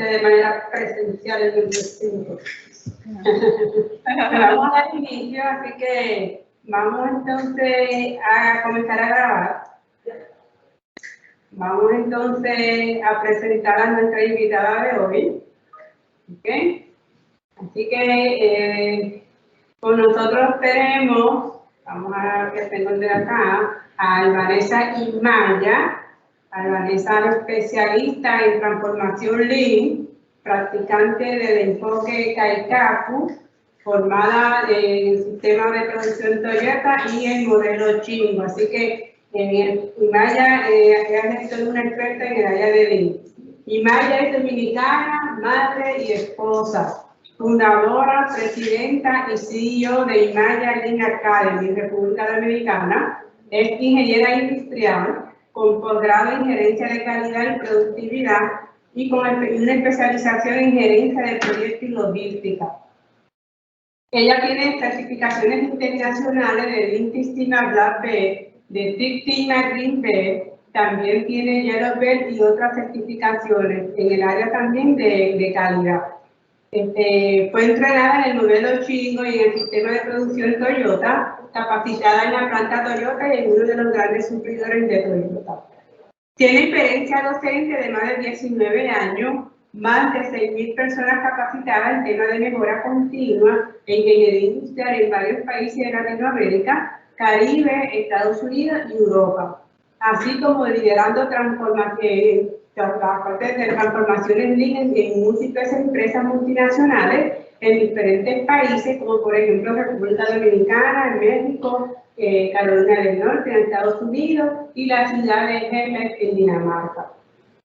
de manera presencial en el recinto. Vamos a dar inicio, así que vamos entonces a comenzar a grabar. Vamos entonces a presentar a nuestra invitada de hoy. ¿Okay? Así que con nosotros tenemos, vamos a que tengo de acá, a Vanessa Imaya. Vanessa es especialista en transformación Lean, practicante del enfoque Kaikaku, formada en el sistema de producción Toyota y en modelo Chingo. Así que Imaya es una experta en el área de Lean. Imaya es dominicana, madre y esposa, fundadora, presidenta y CEO de Imaya Lean Academy, República Dominicana. Es ingeniera industrial con posgrado en gerencia de calidad y productividad y con una especialización en gerencia de proyectos y logística. Ella tiene certificaciones internacionales de Lean Six Sigma Black Belt, de Six Sigma Green Belt, también tiene Yellow Belt y otras certificaciones en el área también de calidad. Fue entrenada en el modelo Chingo y en el sistema de producción Toyota, capacitada en la planta Toyota y en uno de los grandes suplidores de Toyota. Tiene experiencia docente de más de 19 años, más de 6.000 personas capacitadas en temas de mejora continua e ingeniería industrial en varios países de Latinoamérica, Caribe, Estados Unidos y Europa, así como liderando transformaciones Lean en múltiples empresas multinacionales en diferentes países, como por ejemplo República Dominicana, en México, Carolina del Norte, en Estados Unidos y la ciudad de Hermes en Dinamarca.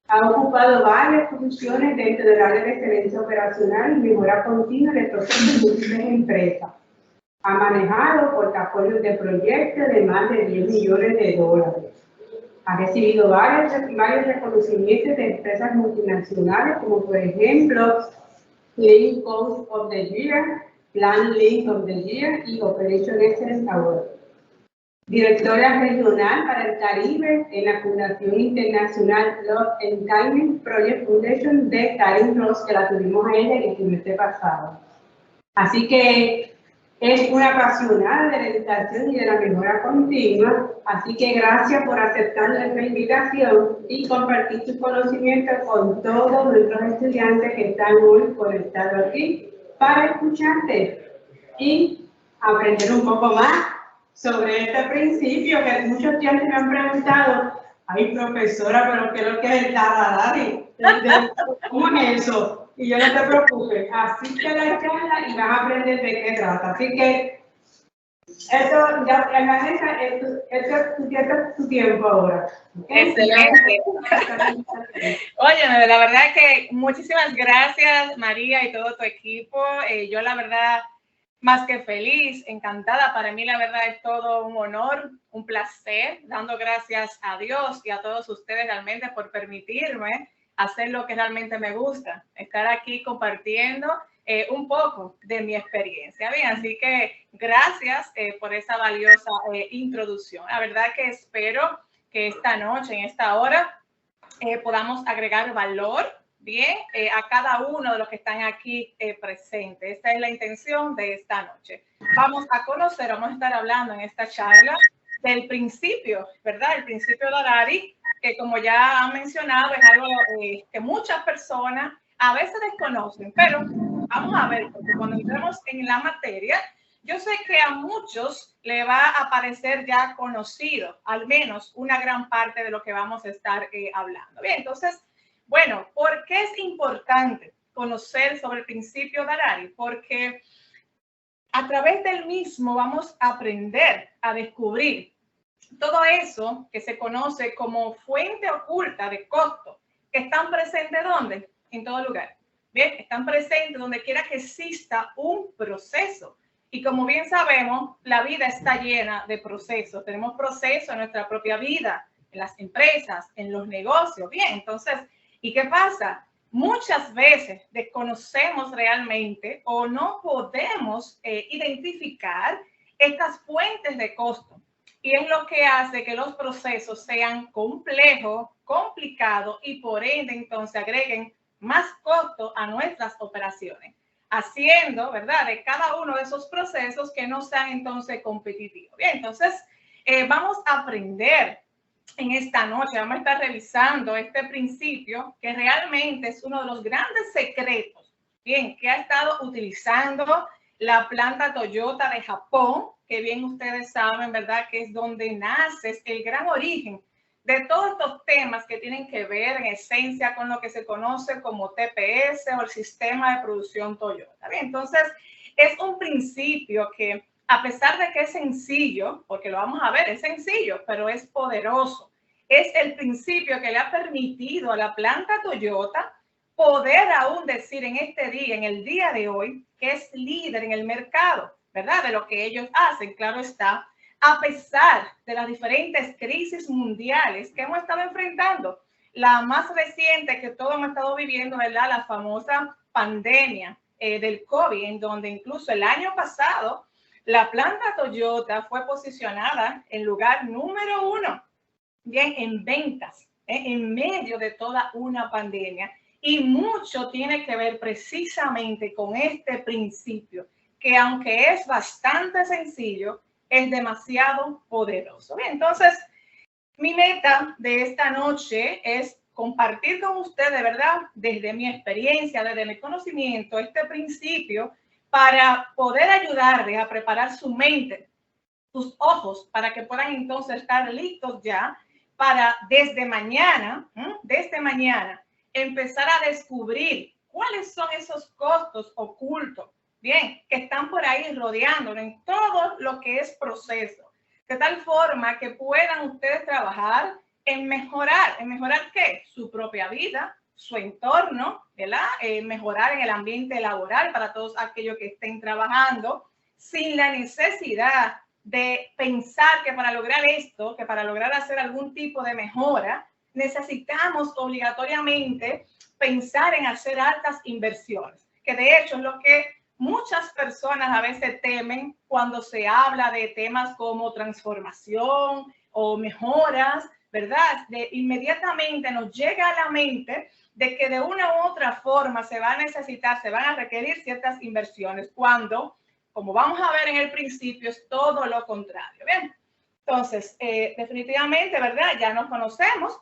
Ha ocupado varias funciones dentro del área de excelencia operacional y mejora continua de procesos de múltiples empresas. Ha manejado portafolios de proyectos de más de 10 millones de dólares. Ha recibido varios reconocimientos de empresas multinacionales, como por ejemplo Lean Coach of the Year, Plan Lean of the Year y Operation Excellence Award. Directora regional para el Caribe en la Fundación Internacional Love and Kindness Project Foundation de Karin Ross, que la tuvimos a ella en el trimestre pasado. Así que es una apasionada de la educación y de la mejora continua, así que gracias por aceptar nuestra invitación y compartir tus conocimientos con todos nuestros estudiantes que están hoy conectados aquí para escucharte y aprender un poco más sobre este principio que muchos estudiantes me han preguntado. Ay, profesora, pero ¿qué es lo que es el Dada-Dadi? ¿Cómo es eso? Y yo no te preocupes, asiste a la charla y vas a aprender de qué trata. Así que, eso ya, Vanessa, esto es tu tiempo ahora. ¿Okay? Excelente. Oye, la verdad que muchísimas gracias, María, y todo tu equipo. Yo, la verdad, más que feliz, encantada. Para mí, la verdad, es todo un honor, un placer, dando gracias a Dios y a todos ustedes realmente por permitirme hacer lo que realmente me gusta, estar aquí compartiendo un poco de mi experiencia. Bien, así que gracias por esa valiosa introducción. La verdad que espero que esta noche, en esta hora, podamos agregar valor, bien, a cada uno de los que están aquí presentes. Esta es la intención de esta noche. Vamos a conocer, vamos a estar hablando en esta charla del principio, ¿verdad? El principio de Harari, que como ya han mencionado, es algo que muchas personas a veces desconocen, pero vamos a ver, porque cuando entremos en la materia, yo sé que a muchos le va a parecer ya conocido, al menos una gran parte de lo que vamos a estar hablando. Bien, entonces, bueno, ¿por qué es importante conocer sobre el principio de Harari? Porque a través del mismo vamos a aprender a descubrir todo eso que se conoce como fuente oculta de costo, que están presentes ¿dónde? En todo lugar. Bien, están presentes donde quiera que exista un proceso. Y como bien sabemos, la vida está llena de procesos. Tenemos procesos en nuestra propia vida, en las empresas, en los negocios. Bien, entonces, ¿y qué pasa? Muchas veces desconocemos realmente o no podemos identificar estas fuentes de costo. Y es lo que hace que los procesos sean complejos, complicados y por ende entonces agreguen más costo a nuestras operaciones, haciendo, ¿verdad?, de cada uno de esos procesos que no sean entonces competitivos. Bien, entonces vamos a aprender en esta noche, vamos a estar revisando este principio que realmente es uno de los grandes secretos, bien, que ha estado utilizando la planta Toyota de Japón, que bien ustedes saben, ¿verdad?, que es donde nace, es el gran origen de todos estos temas que tienen que ver en esencia con lo que se conoce como TPS o el sistema de producción Toyota. Bien, entonces, es un principio que, a pesar de que es sencillo, porque lo vamos a ver, es sencillo, pero es poderoso. Es el principio que le ha permitido a la planta Toyota poder aún decir en este día, en el día de hoy, que es líder en el mercado, ¿verdad? De lo que ellos hacen, claro está, a pesar de las diferentes crisis mundiales que hemos estado enfrentando. La más reciente que todos hemos estado viviendo, ¿verdad?, la famosa pandemia del COVID, en donde incluso el año pasado la planta Toyota fue posicionada en lugar número 1, bien, en ventas, en medio de toda una pandemia. Y mucho tiene que ver precisamente con este principio, que aunque es bastante sencillo, es demasiado poderoso. Bien, entonces, mi meta de esta noche es compartir con ustedes, ¿verdad?, desde mi experiencia, desde mi conocimiento, este principio para poder ayudarles a preparar su mente, sus ojos, para que puedan entonces estar listos ya para desde mañana, empezar a descubrir cuáles son esos costos ocultos, bien, que están por ahí rodeándonos en todo lo que es proceso, de tal forma que puedan ustedes trabajar en mejorar ¿qué? Su propia vida, su entorno, ¿verdad? Mejorar en el ambiente laboral para todos aquellos que estén trabajando sin la necesidad de pensar que para lograr esto, que para lograr hacer algún tipo de mejora, necesitamos obligatoriamente pensar en hacer altas inversiones, que de hecho es lo que muchas personas a veces temen cuando se habla de temas como transformación o mejoras, ¿verdad? Inmediatamente nos llega a la mente de que de una u otra forma se va a necesitar, se van a requerir ciertas inversiones, cuando, como vamos a ver en el principio, es todo lo contrario. Bien, entonces, definitivamente, ¿verdad?, ya nos conocemos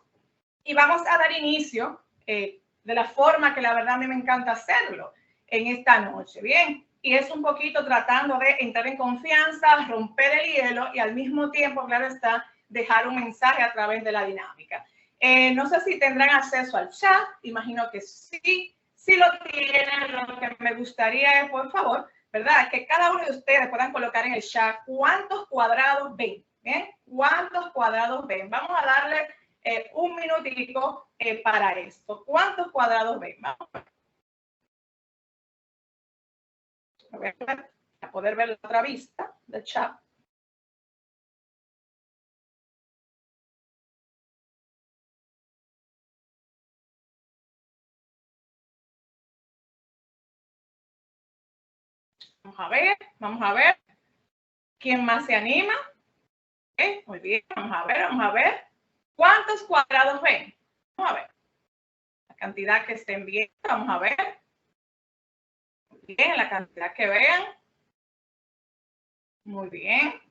y vamos a dar inicio de la forma que la verdad a mí me encanta hacerlo en esta noche. Bien, y es un poquito tratando de entrar en confianza, romper el hielo y al mismo tiempo, claro está, dejar un mensaje a través de la dinámica. No sé si tendrán acceso al chat, imagino que sí. Si lo tienen, lo que me gustaría es, por favor, ¿verdad?, que cada uno de ustedes puedan colocar en el chat cuántos cuadrados ven. ¿Bien? ¿Cuántos cuadrados ven? Vamos a darle un minutico para esto. ¿Cuántos cuadrados ven? Vamos a poder ver la otra vista del chat. Vamos a ver. ¿Quién más se anima? Muy bien, vamos a ver. ¿Cuántos cuadrados ven? Vamos a ver. La cantidad que estén viendo, vamos a ver. Muy bien, la cantidad que vean. Muy bien.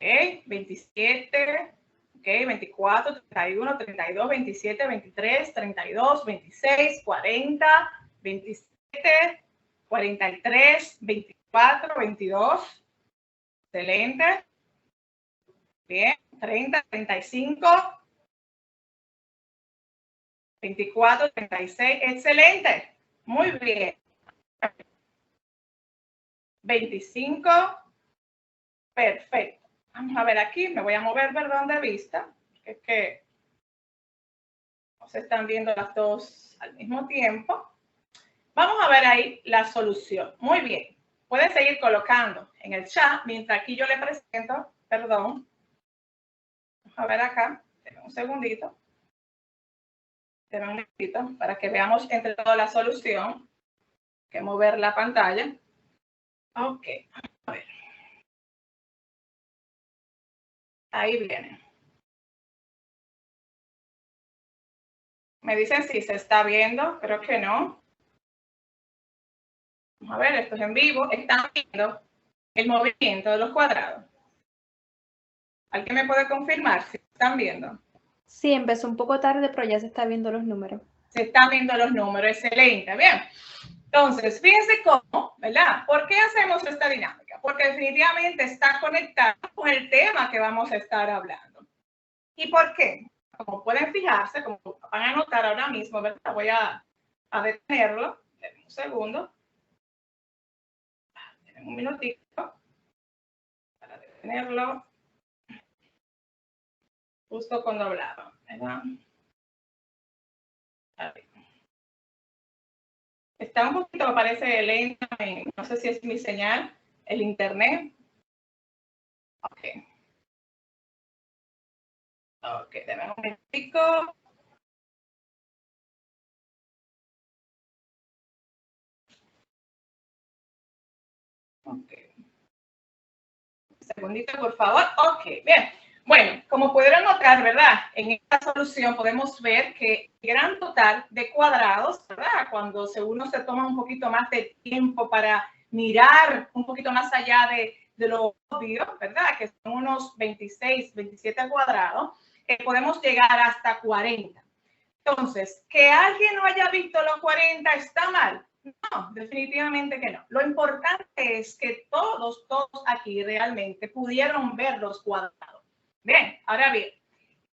27, 24, 31, 32, 27, 23, 32, 26, 40, 27, 43, 24, 22. Excelente. Bien, 30, 35, 24, 36. Excelente. Muy bien. 25. Perfecto. Vamos a ver aquí, me voy a mover, perdón, de vista. Es que no se están viendo las dos al mismo tiempo. Vamos a ver ahí la solución. Muy bien. Pueden seguir colocando en el chat mientras aquí yo le presento, perdón. Vamos a ver acá, un segundito. Un minutito para que veamos entre todo la solución. Hay que mover la pantalla. Ok, a ver. Ahí viene. Me dicen si se está viendo, creo que no. Vamos a ver, esto es en vivo. Están viendo el movimiento de los cuadrados. ¿Alguien me puede confirmar si están viendo? Sí, empezó un poco tarde, pero ya se están viendo los números. Se están viendo los números, excelente, bien. Entonces, fíjense cómo, ¿verdad? ¿Por qué hacemos esta dinámica? Porque definitivamente está conectada con el tema que vamos a estar hablando. ¿Y por qué? Como pueden fijarse, como van a notar ahora mismo, ¿verdad? Voy a detenerlo, denme un segundo. Denme un minutito para detenerlo. Justo cuando hablaba, ¿verdad? Está un poquito, me parece lento, no sé si es mi señal, el internet. Ok. Ok, déjame un minutico. Ok. Un segundito, por favor. Ok, bien. Bueno, como pudieron notar, ¿verdad? En esta solución podemos ver que el gran total de cuadrados, ¿verdad? Cuando uno se toma un poquito más de tiempo para mirar un poquito más allá de lo obvio, ¿verdad? Que son unos 26, 27 cuadrados, podemos llegar hasta 40. Entonces, que alguien no haya visto los 40 está mal. No, definitivamente que no. Lo importante es que todos aquí realmente pudieron ver los cuadrados. Bien, ahora bien,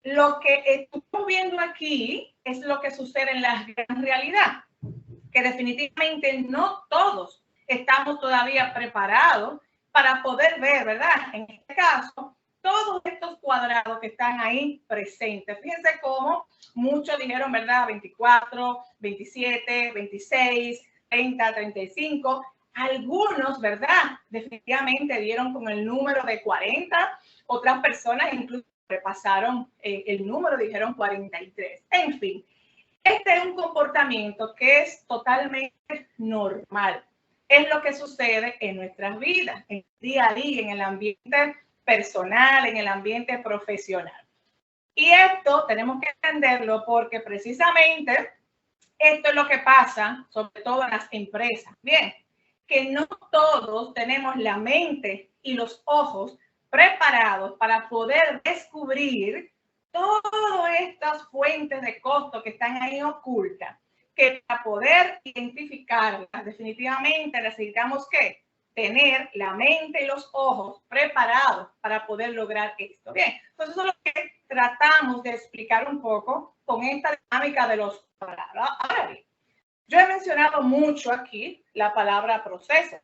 lo que estamos viendo aquí es lo que sucede en la gran realidad, que definitivamente no todos estamos todavía preparados para poder ver, ¿verdad? En este caso, todos estos cuadrados que están ahí presentes. Fíjense cómo muchos dijeron, ¿verdad? 24, 27, 26, 30, 35. Algunos, ¿verdad? Definitivamente dieron con el número de 40. Otras personas incluso repasaron el número, dijeron 43. En fin, este es un comportamiento que es totalmente normal. Es lo que sucede en nuestras vidas, en el día a día, en el ambiente personal, en el ambiente profesional. Y esto tenemos que entenderlo porque precisamente esto es lo que pasa, sobre todo en las empresas. Bien, que no todos tenemos la mente y los ojos preparados para poder descubrir todas estas fuentes de costo que están ahí ocultas, que para poder identificarlas definitivamente necesitamos que tener la mente y los ojos preparados para poder lograr esto. Bien, entonces eso es lo que tratamos de explicar un poco con esta dinámica de los cuadrados. Ahora bien, yo he mencionado mucho aquí la palabra proceso.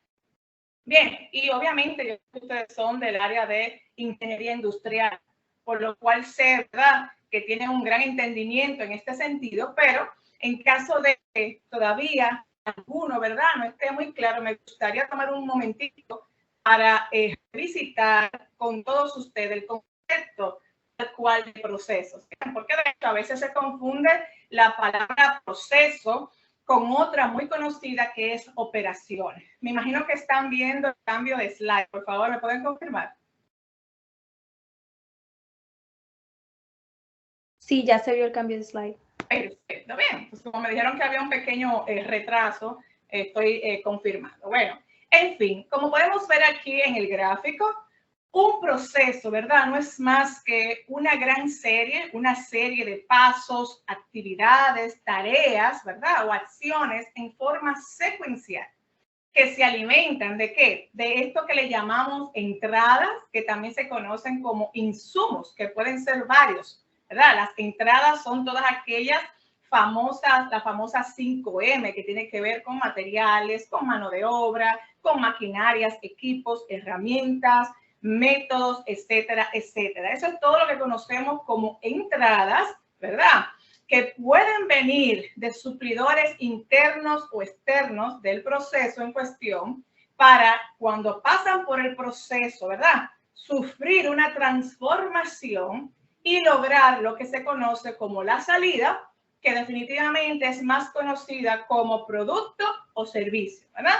Bien, y obviamente ustedes son del área de ingeniería industrial, por lo cual sé, ¿verdad?, que tienen un gran entendimiento en este sentido, pero en caso de que todavía alguno, ¿verdad?, no esté muy claro, me gustaría tomar un momentito para visitar con todos ustedes el concepto tal cual de procesos. Porque de hecho a veces se confunde la palabra proceso con otra muy conocida que es operaciones. Me imagino que están viendo el cambio de slide. Por favor, ¿me pueden confirmar? Sí, ya se vio el cambio de slide. Perfecto, bien. Pues como me dijeron que había un pequeño retraso, estoy confirmando. Bueno, en fin, como podemos ver aquí en el gráfico, un proceso, ¿verdad? No es más que una gran serie, una serie de pasos, actividades, tareas, ¿verdad? O acciones en forma secuencial que se alimentan ¿de qué? De esto que le llamamos entradas, que también se conocen como insumos, que pueden ser varios, ¿verdad? Las entradas son todas aquellas famosas, la famosa 5M, que tiene que ver con materiales, con mano de obra, con maquinarias, equipos, herramientas, métodos, etcétera, etcétera. Eso es todo lo que conocemos como entradas, ¿verdad?, que pueden venir de suplidores internos o externos del proceso en cuestión para cuando pasan por el proceso, ¿verdad?, sufrir una transformación y lograr lo que se conoce como la salida, que definitivamente es más conocida como producto o servicio, ¿verdad?,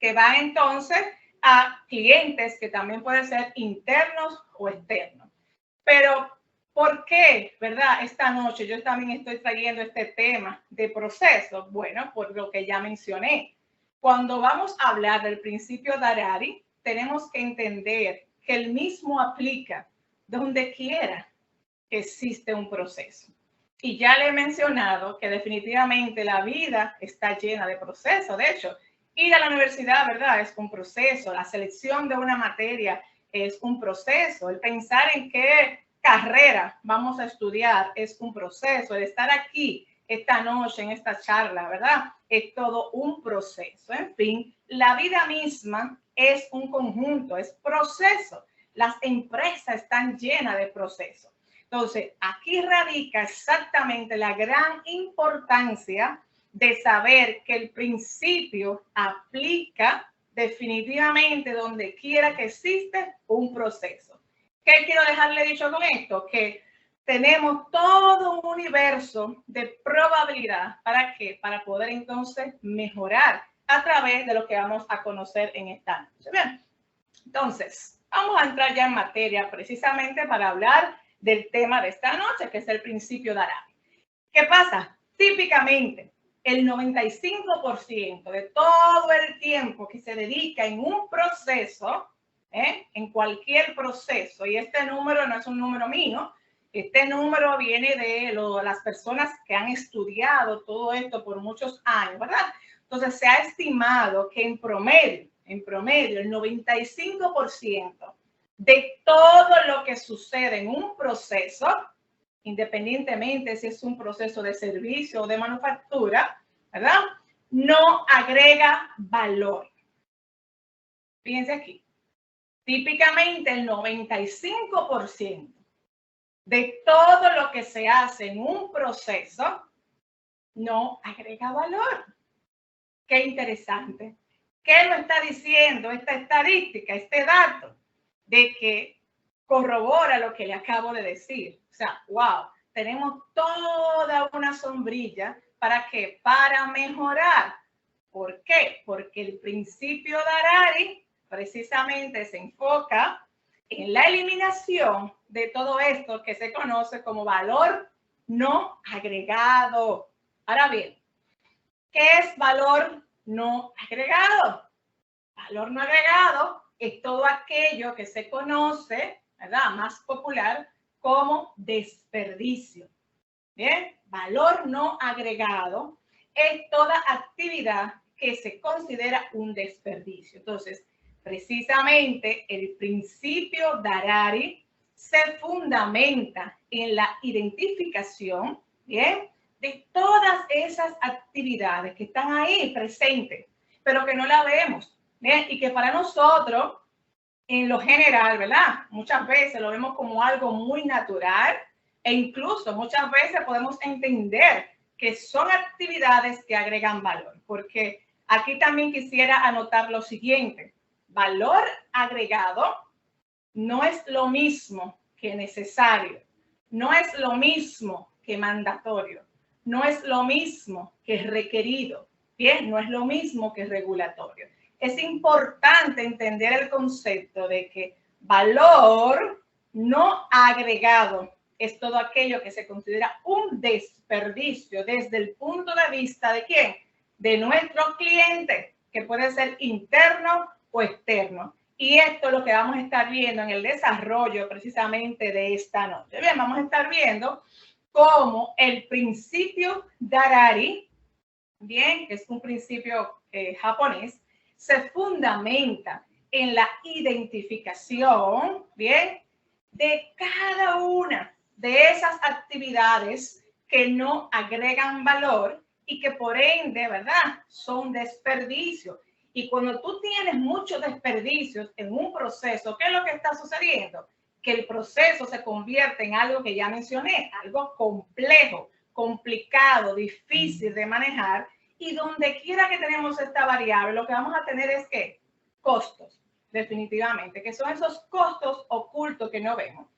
que va entonces a clientes que también pueden ser internos o externos. Pero ¿Por qué, verdad? Esta noche yo también estoy trayendo este tema de proceso. Bueno, por lo que ya mencioné. Cuando vamos a hablar del principio de Harari, tenemos que entender que el mismo aplica donde quiera que existe un proceso. Y ya le he mencionado que definitivamente la vida está llena de procesos. De hecho, ir a la universidad, ¿verdad? Es un proceso. La selección de una materia es un proceso. El pensar en qué carrera vamos a estudiar es un proceso. El estar aquí esta noche en esta charla, ¿verdad? Es todo un proceso. En fin, la vida misma es un conjunto, es proceso. Las empresas están llenas de procesos. Entonces, aquí radica exactamente la gran importancia de saber que el principio aplica definitivamente donde quiera que existe un proceso. ¿Qué quiero dejarle dicho con esto? Que tenemos todo un universo de probabilidad. ¿Para qué? Para poder entonces mejorar a través de lo que vamos a conocer en esta noche. Bien, entonces, vamos a entrar ya en materia precisamente para hablar del tema de esta noche, que es el principio de Harari. ¿Qué pasa? Típicamente, el 95% de todo el tiempo que se dedica en un proceso, en cualquier proceso, y este número no es un número mío, este número viene de las personas que han estudiado todo esto por muchos años, ¿verdad? Entonces, se ha estimado que en promedio, el 95% de todo lo que sucede en un proceso, independientemente si es un proceso de servicio o de manufactura, ¿verdad? No agrega valor. Fíjense aquí. Típicamente el 95% de todo lo que se hace en un proceso no agrega valor. Qué interesante. ¿Qué nos está diciendo esta estadística, este dato? De que corrobora lo que le acabo de decir. O sea, wow, tenemos toda una sombrilla. ¿Para qué? Para mejorar. ¿Por qué? Porque el principio de Harari precisamente se enfoca en la eliminación de todo esto que se conoce como valor no agregado. Ahora bien, ¿qué es valor no agregado? Valor no agregado es todo aquello que se conoce, ¿verdad? Más popular como desperdicio. Bien, valor no agregado es toda actividad que se considera un desperdicio. Entonces, precisamente el principio de Harari se fundamenta en la identificación, ¿bien?, de todas esas actividades que están ahí presentes, pero que no la vemos, ¿bien? Y que para nosotros, en lo general, ¿verdad? Muchas veces lo vemos como algo muy natural e incluso muchas veces podemos entender que son actividades que agregan valor, porque aquí también quisiera anotar lo siguiente: valor agregado no es lo mismo que necesario, no es lo mismo que mandatorio, no es lo mismo que requerido, bien, no es lo mismo que regulatorio. Es importante entender el concepto de que valor no agregado es todo aquello que se considera un desperdicio desde el punto de vista de ¿quién? De nuestro cliente, que puede ser interno o externo. Y esto es lo que vamos a estar viendo en el desarrollo precisamente de esta noche. Bien, vamos a estar viendo cómo el principio de Harari, bien, que es un principio japonés, se fundamenta en la identificación, bien, de cada una de esas actividades que no agregan valor y que por ende, ¿verdad?, son desperdicios. Y cuando tú tienes muchos desperdicios en un proceso, ¿qué es lo que está sucediendo? Que el proceso se convierte en algo que ya mencioné, algo complejo, complicado, difícil de manejar, y donde quiera que tenemos esta variable, lo que vamos a tener es ¿qué? Costos, definitivamente, que son esos costos ocultos que no vemos.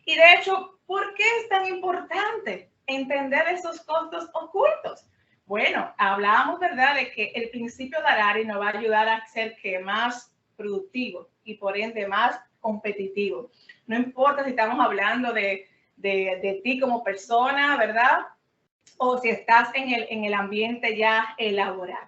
Y de hecho, ¿por qué es tan importante entender esos costos ocultos? Bueno, hablábamos, ¿verdad?, de que el principio de Harari nos va a ayudar a ser que más productivo y por ende más competitivo. No importa si estamos hablando de de ti como persona, ¿verdad? O si estás en el ambiente ya laboral.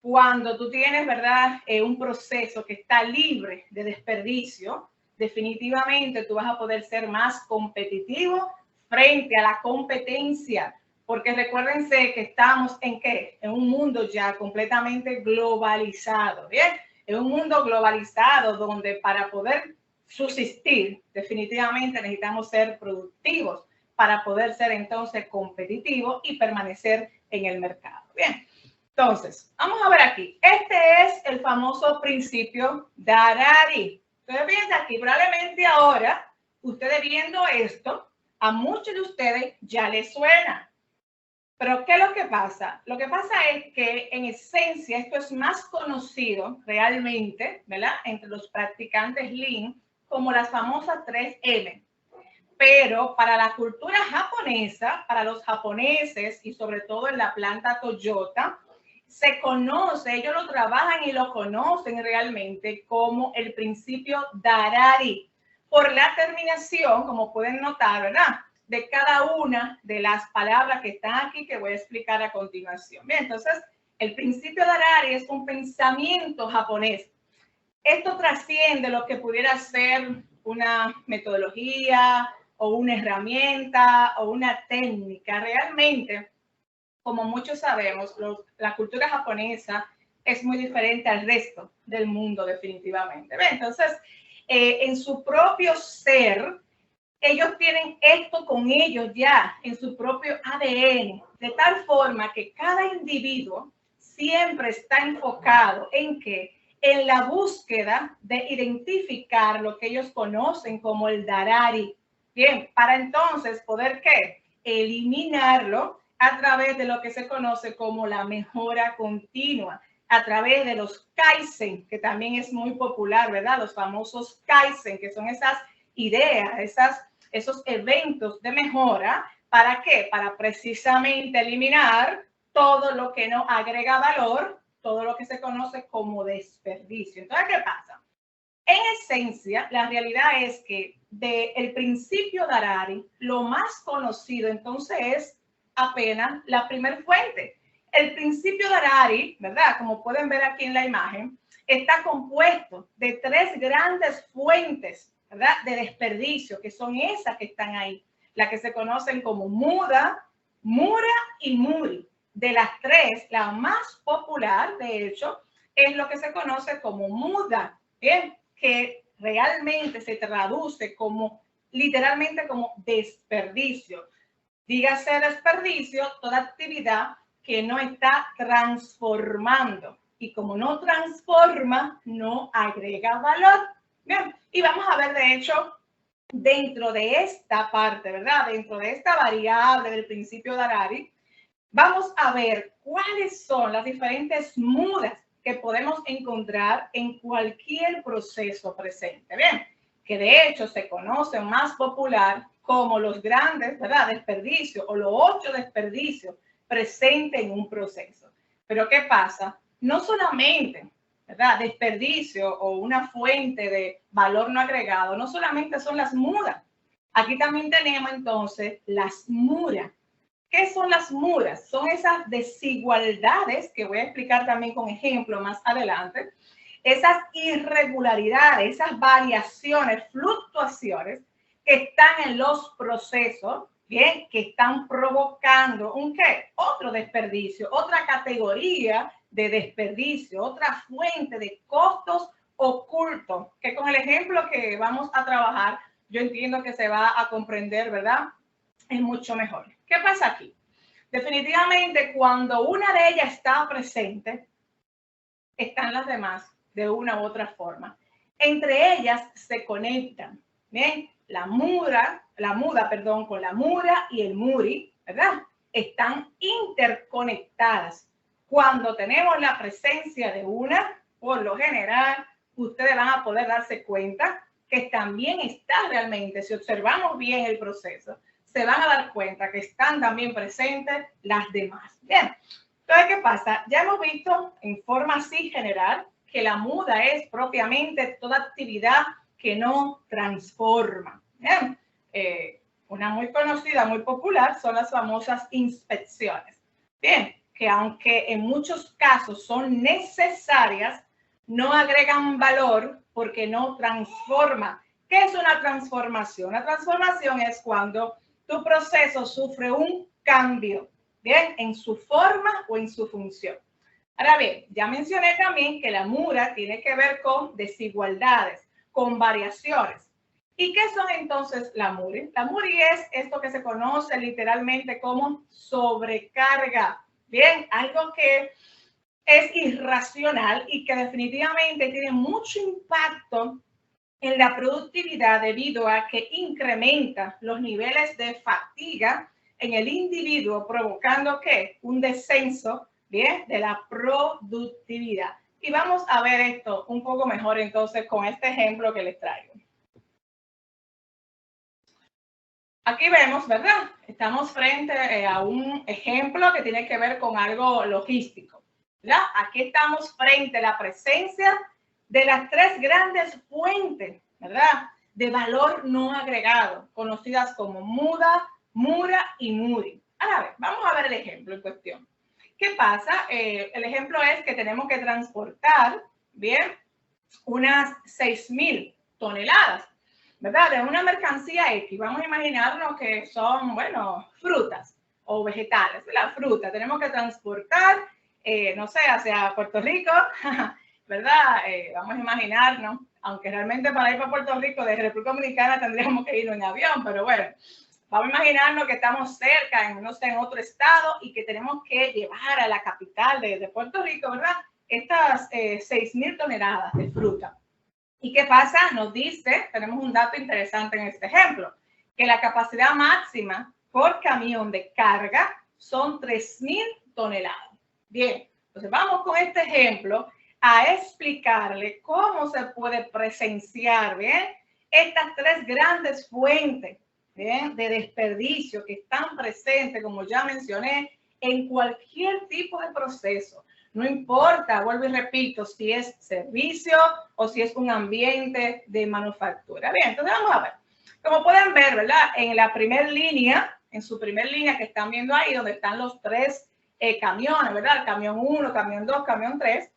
Cuando tú tienes, ¿verdad?, un proceso que está libre de desperdicio, definitivamente tú vas a poder ser más competitivo frente a la competencia. Porque recuérdense que estamos en ¿qué? En un mundo ya completamente globalizado, ¿bien? En un mundo globalizado donde para poder subsistir, definitivamente necesitamos ser productivos para poder ser entonces competitivos y permanecer en el mercado. Bien, entonces, vamos a ver aquí. Este es el famoso principio de Harari. Ustedes viendo aquí, probablemente ahora, ustedes viendo esto, a muchos de ustedes ya les suena. Pero, ¿qué es lo que pasa? Lo que pasa es que, en esencia, esto es más conocido realmente, ¿verdad?, entre los practicantes Lean, como las famosas 3M. Pero para la cultura japonesa, para los japoneses y sobre todo en la planta Toyota, se conoce, ellos lo trabajan y lo conocen realmente como el principio Darari, por la terminación, como pueden notar, ¿verdad?, de cada una de las palabras que están aquí que voy a explicar a continuación. Bien, entonces, el principio Darari es un pensamiento japonés. Esto trasciende lo que pudiera ser una metodología o una herramienta o una técnica. Realmente, como muchos sabemos, la cultura japonesa es muy diferente al resto del mundo, definitivamente. Entonces, en su propio ser, ellos tienen esto con ellos ya, en su propio ADN, de tal forma que cada individuo siempre está enfocado en que en la búsqueda de identificar lo que ellos conocen como el Darari. Bien, para entonces poder ¿qué? Eliminarlo a través de lo que se conoce como la mejora continua, a través de los Kaizen, que también es muy popular, ¿verdad? Los famosos Kaizen, que son esas ideas, esos eventos de mejora. ¿Para qué? Para precisamente eliminar todo lo que no agrega valor, todo lo que se conoce como desperdicio. Entonces, ¿qué pasa? En esencia, la realidad es que del principio de Harari, lo más conocido entonces es apenas la primera fuente. El principio de Harari, ¿verdad?, como pueden ver aquí en la imagen, está compuesto de 3 grandes fuentes, ¿verdad?, de desperdicio, que son esas que están ahí, las que se conocen como Muda, Mura y Muri. De las 3, la más popular, de hecho, es lo que se conoce como Muda, ¿bien?, que realmente se traduce como, literalmente como desperdicio. Dígase desperdicio, toda actividad que no está transformando. Y como no transforma, no agrega valor. Bien, y vamos a ver, de hecho, dentro de esta parte, ¿verdad? Dentro de esta variable del principio de Harari, vamos a ver cuáles son las diferentes mudas que podemos encontrar en cualquier proceso presente. Bien, que de hecho se conoce más popular como los grandes, ¿verdad?, desperdicios o los 8 desperdicios presentes en un proceso. Pero ¿qué pasa? No solamente, ¿verdad?, desperdicio o una fuente de valor no agregado, no solamente son las mudas. Aquí también tenemos entonces las muras. ¿Qué son las muras? Son esas desigualdades que voy a explicar también con ejemplo más adelante, esas irregularidades, esas variaciones, fluctuaciones que están en los procesos, bien, que están provocando un ¿qué? Otro desperdicio, otra categoría de desperdicio, otra fuente de costos ocultos, que con el ejemplo que vamos a trabajar, yo entiendo que se va a comprender, ¿verdad?, es mucho mejor. ¿Qué pasa aquí? Definitivamente, cuando una de ellas está presente, están las demás de una u otra forma. Entre ellas se conectan, ¿bien? La muda, con la mura y el muri, ¿verdad? Están interconectadas. Cuando tenemos la presencia de una, por lo general, ustedes van a poder darse cuenta que también está realmente, si observamos bien el proceso, se van a dar cuenta que están también presentes las demás. Bien, entonces, ¿qué pasa? Ya hemos visto en forma así general que la muda es propiamente toda actividad que no transforma. Bien, Una muy conocida, muy popular, son las famosas inspecciones. Bien, que aunque en muchos casos son necesarias, no agregan valor porque no transforman. ¿Qué es una transformación? Una transformación es cuando tu proceso sufre un cambio, bien, en su forma o en su función. Ahora bien, ya mencioné también que la mura tiene que ver con desigualdades, con variaciones. ¿Y qué son entonces la muri? La muri es esto que se conoce literalmente como sobrecarga. Bien, algo que es irracional y que definitivamente tiene mucho impacto en la productividad debido a que incrementa los niveles de fatiga en el individuo, provocando ¿qué? Un descenso, ¿bien?, de la productividad. Y vamos a ver esto un poco mejor entonces con este ejemplo que les traigo. Aquí vemos, ¿verdad? Estamos frente a un ejemplo que tiene que ver con algo logístico, ¿verdad? Aquí estamos frente a la presencia de las tres grandes fuentes, ¿verdad?, de valor no agregado, conocidas como muda, mura y muri. Ahora, ver, vamos a ver el ejemplo en cuestión. ¿Qué pasa? El ejemplo es que tenemos que transportar, bien, unas 6.000 toneladas, ¿verdad?, de una mercancía X. Vamos a imaginarnos que son, bueno, frutas o vegetales, la fruta. Tenemos que transportar, no sé, hacia Puerto Rico, ¿verdad? Vamos a imaginarnos, aunque realmente para ir para Puerto Rico desde República Dominicana tendríamos que irnos en avión, pero bueno, vamos a imaginarnos que estamos cerca, no sé, en otro estado y que tenemos que llevar a la capital de Puerto Rico, ¿verdad?, estas 6.000 toneladas de fruta. ¿Y qué pasa? Nos dice, tenemos un dato interesante en este ejemplo, que la capacidad máxima por camión de carga son 3.000 toneladas. Bien, entonces vamos con este ejemplo a explicarle cómo se puede presenciar, ¿bien?, estas tres grandes fuentes, ¿bien?, de desperdicio que están presentes, como ya mencioné, en cualquier tipo de proceso. No importa, vuelvo y repito, si es servicio o si es un ambiente de manufactura. Bien, entonces vamos a ver. Como pueden ver, ¿verdad?, en la primera línea, en su primera línea que están viendo ahí, donde están los tres camiones, ¿verdad?, el camión 1, camión 2, camión 3,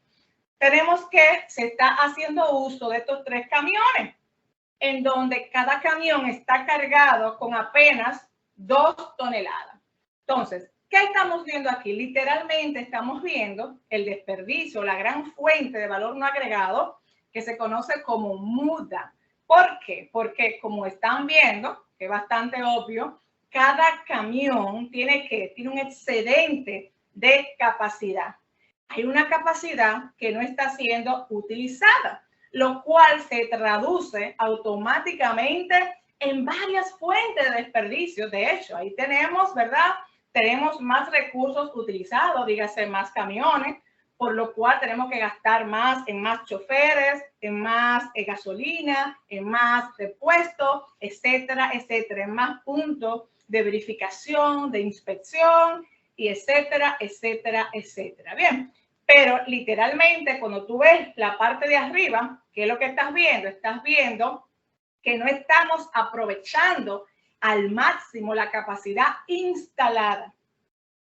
tenemos que se está haciendo uso de estos tres camiones, en donde cada camión está cargado con apenas 2 toneladas. Entonces, ¿qué estamos viendo aquí? Literalmente estamos viendo el desperdicio, la gran fuente de valor no agregado que se conoce como muda. ¿Por qué? Porque como están viendo, que es bastante obvio, cada camión tiene un excedente de capacidad. Hay una capacidad que no está siendo utilizada, lo cual se traduce automáticamente en varias fuentes de desperdicio. De hecho, ahí tenemos, ¿verdad?, tenemos más recursos utilizados, dígase más camiones, por lo cual tenemos que gastar más en más choferes, en más gasolina, en más repuestos, etcétera, etcétera, en más puntos de verificación, de inspección, y etcétera, etcétera, etcétera. Bien, pero literalmente cuando tú ves la parte de arriba, ¿qué es lo que estás viendo? Estás viendo que no estamos aprovechando al máximo la capacidad instalada.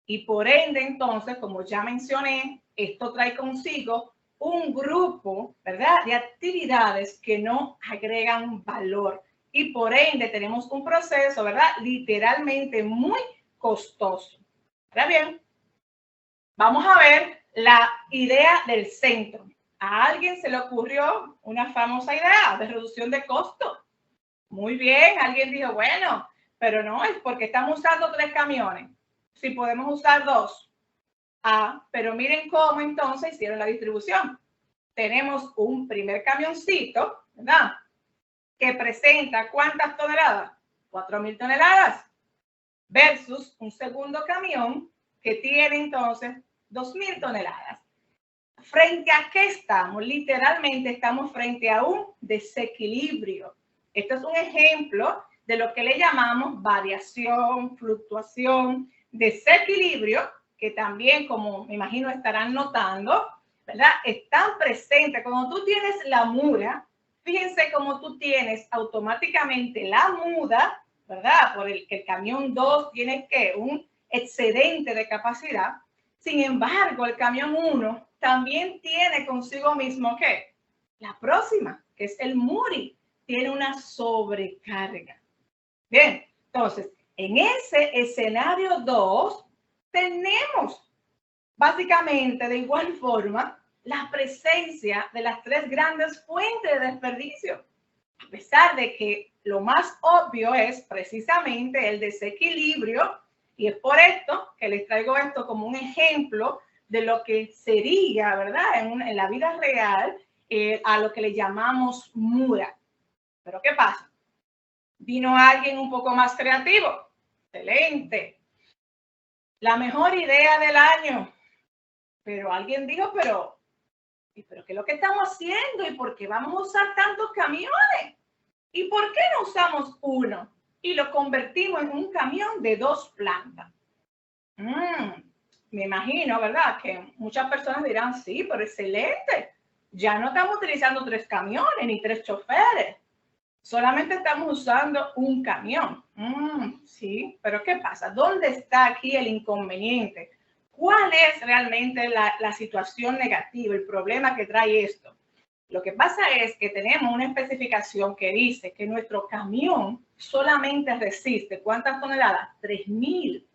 Y por ende, entonces, como ya mencioné, esto trae consigo un grupo, ¿verdad?, de actividades que no agregan valor. Y por ende tenemos un proceso, ¿verdad?, literalmente muy costoso. Ahora bien, vamos a ver la idea del centro. A alguien se le ocurrió una famosa idea de reducción de costos. Muy bien, alguien dijo, bueno, pero no es porque estamos usando 3 camiones. Si podemos usar 2. Pero miren cómo entonces hicieron la distribución. Tenemos un primer camioncito, ¿verdad?, que presenta ¿cuántas toneladas? 4.000 toneladas. Versus un segundo camión que tiene entonces 2.000 toneladas. ¿Frente a qué estamos? Literalmente estamos frente a un desequilibrio. Esto es un ejemplo de lo que le llamamos variación, fluctuación, desequilibrio, que también, como me imagino estarán notando, ¿verdad?, están presentes. Cuando tú tienes la muda, fíjense cómo tú tienes automáticamente la muda, ¿verdad? Por el que el camión 2 tiene que un excedente de capacidad. Sin embargo, el camión 1 también tiene consigo mismo ¿qué? La próxima, que es el Muri, tiene una sobrecarga. Bien, entonces, en ese escenario 2 tenemos básicamente de igual forma la presencia de las tres grandes fuentes de desperdicio, a pesar de que lo más obvio es precisamente el desequilibrio, y es por esto que les traigo esto como un ejemplo de lo que sería, ¿verdad?, en la vida real, a lo que le llamamos mura. Pero ¿qué pasa? Vino alguien un poco más creativo. Excelente. La mejor idea del año. Pero alguien dijo, pero ¿qué es lo que estamos haciendo? ¿Y por qué vamos a usar tantos camiones? ¿Y por qué no usamos uno y lo convertimos en un camión de 2 plantas? Me imagino, ¿verdad? Que muchas personas dirán, sí, pero excelente. Ya no estamos utilizando 3 camiones ni 3 choferes. Solamente estamos usando un camión. Sí, pero ¿qué pasa? ¿Dónde está aquí el inconveniente? ¿Cuál es realmente la situación negativa, el problema que trae esto? Lo que pasa es que tenemos una especificación que dice que nuestro camión solamente resiste, ¿cuántas toneladas? 3.000.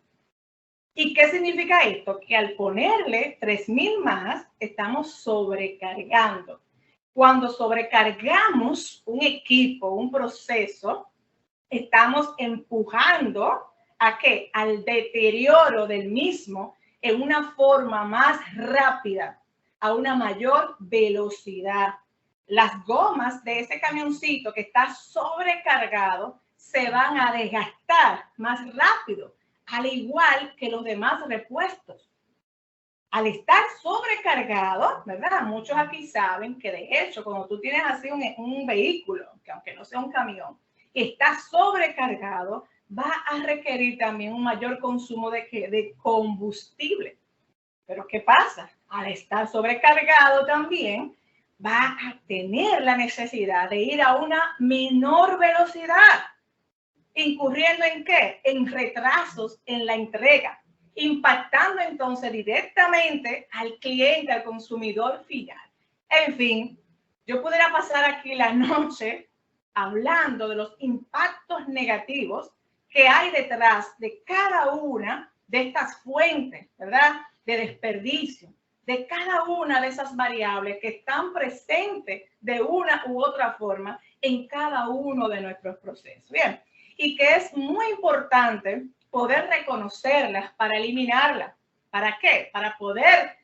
¿Y qué significa esto? Que al ponerle 3.000 más, estamos sobrecargando. Cuando sobrecargamos un equipo, un proceso, estamos empujando ¿a qué? Al deterioro del mismo en una forma más rápida, a una mayor velocidad. Las gomas de ese camioncito que está sobrecargado se van a desgastar más rápido, al igual que los demás repuestos. Al estar sobrecargado, ¿verdad? Muchos aquí saben que de hecho cuando tú tienes así un vehículo, que aunque no sea un camión, está sobrecargado, va a requerir también un mayor consumo de combustible. Pero ¿qué pasa? Al estar sobrecargado también va a tener la necesidad de ir a una menor velocidad, incurriendo ¿en qué? En retrasos en la entrega, impactando entonces directamente al cliente, al consumidor final. En fin, yo pudiera pasar aquí la noche hablando de los impactos negativos que hay detrás de cada una de estas fuentes, ¿verdad?, de desperdicio, de cada una de esas variables que están presentes de una u otra forma en cada uno de nuestros procesos. Bien, y que es muy importante poder reconocerlas para eliminarlas. ¿Para qué? Para poder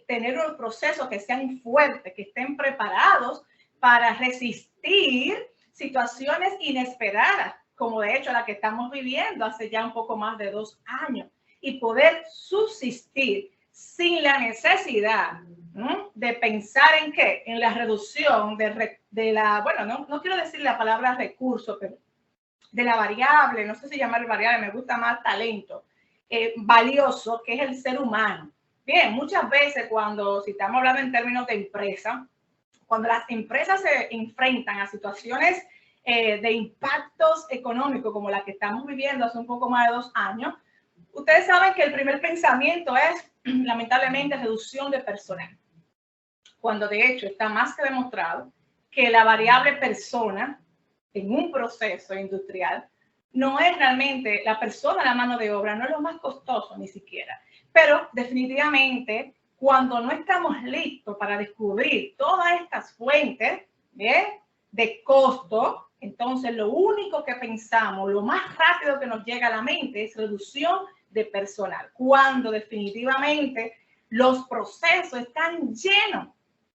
tener unos procesos que sean fuertes, que estén preparados para resistir situaciones inesperadas, como de hecho la que estamos viviendo hace ya un poco más de 2 años, y poder subsistir sin la necesidad de pensar en qué, en la reducción de la, bueno, no quiero decir la palabra recurso, pero de la variable, no sé si llamar variable, me gusta más talento, valioso, que es el ser humano. Bien, muchas veces si estamos hablando en términos de empresa, cuando las empresas se enfrentan a situaciones de impactos económicos como la que estamos viviendo hace un poco más de 2 años, ustedes saben que el primer pensamiento es, lamentablemente, reducción de personal. Cuando de hecho está más que demostrado que la variable persona en un proceso industrial no es realmente la persona, la mano de obra, no es lo más costoso ni siquiera. Pero definitivamente, cuando no estamos listos para descubrir todas estas fuentes de costo, entonces lo único que pensamos, lo más rápido que nos llega a la mente es reducción de personal, cuando definitivamente los procesos están llenos,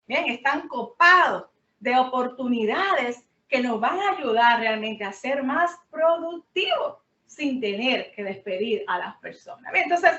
bien, están copados de oportunidades que nos van a ayudar realmente a ser más productivos sin tener que despedir a las personas. Bien, entonces,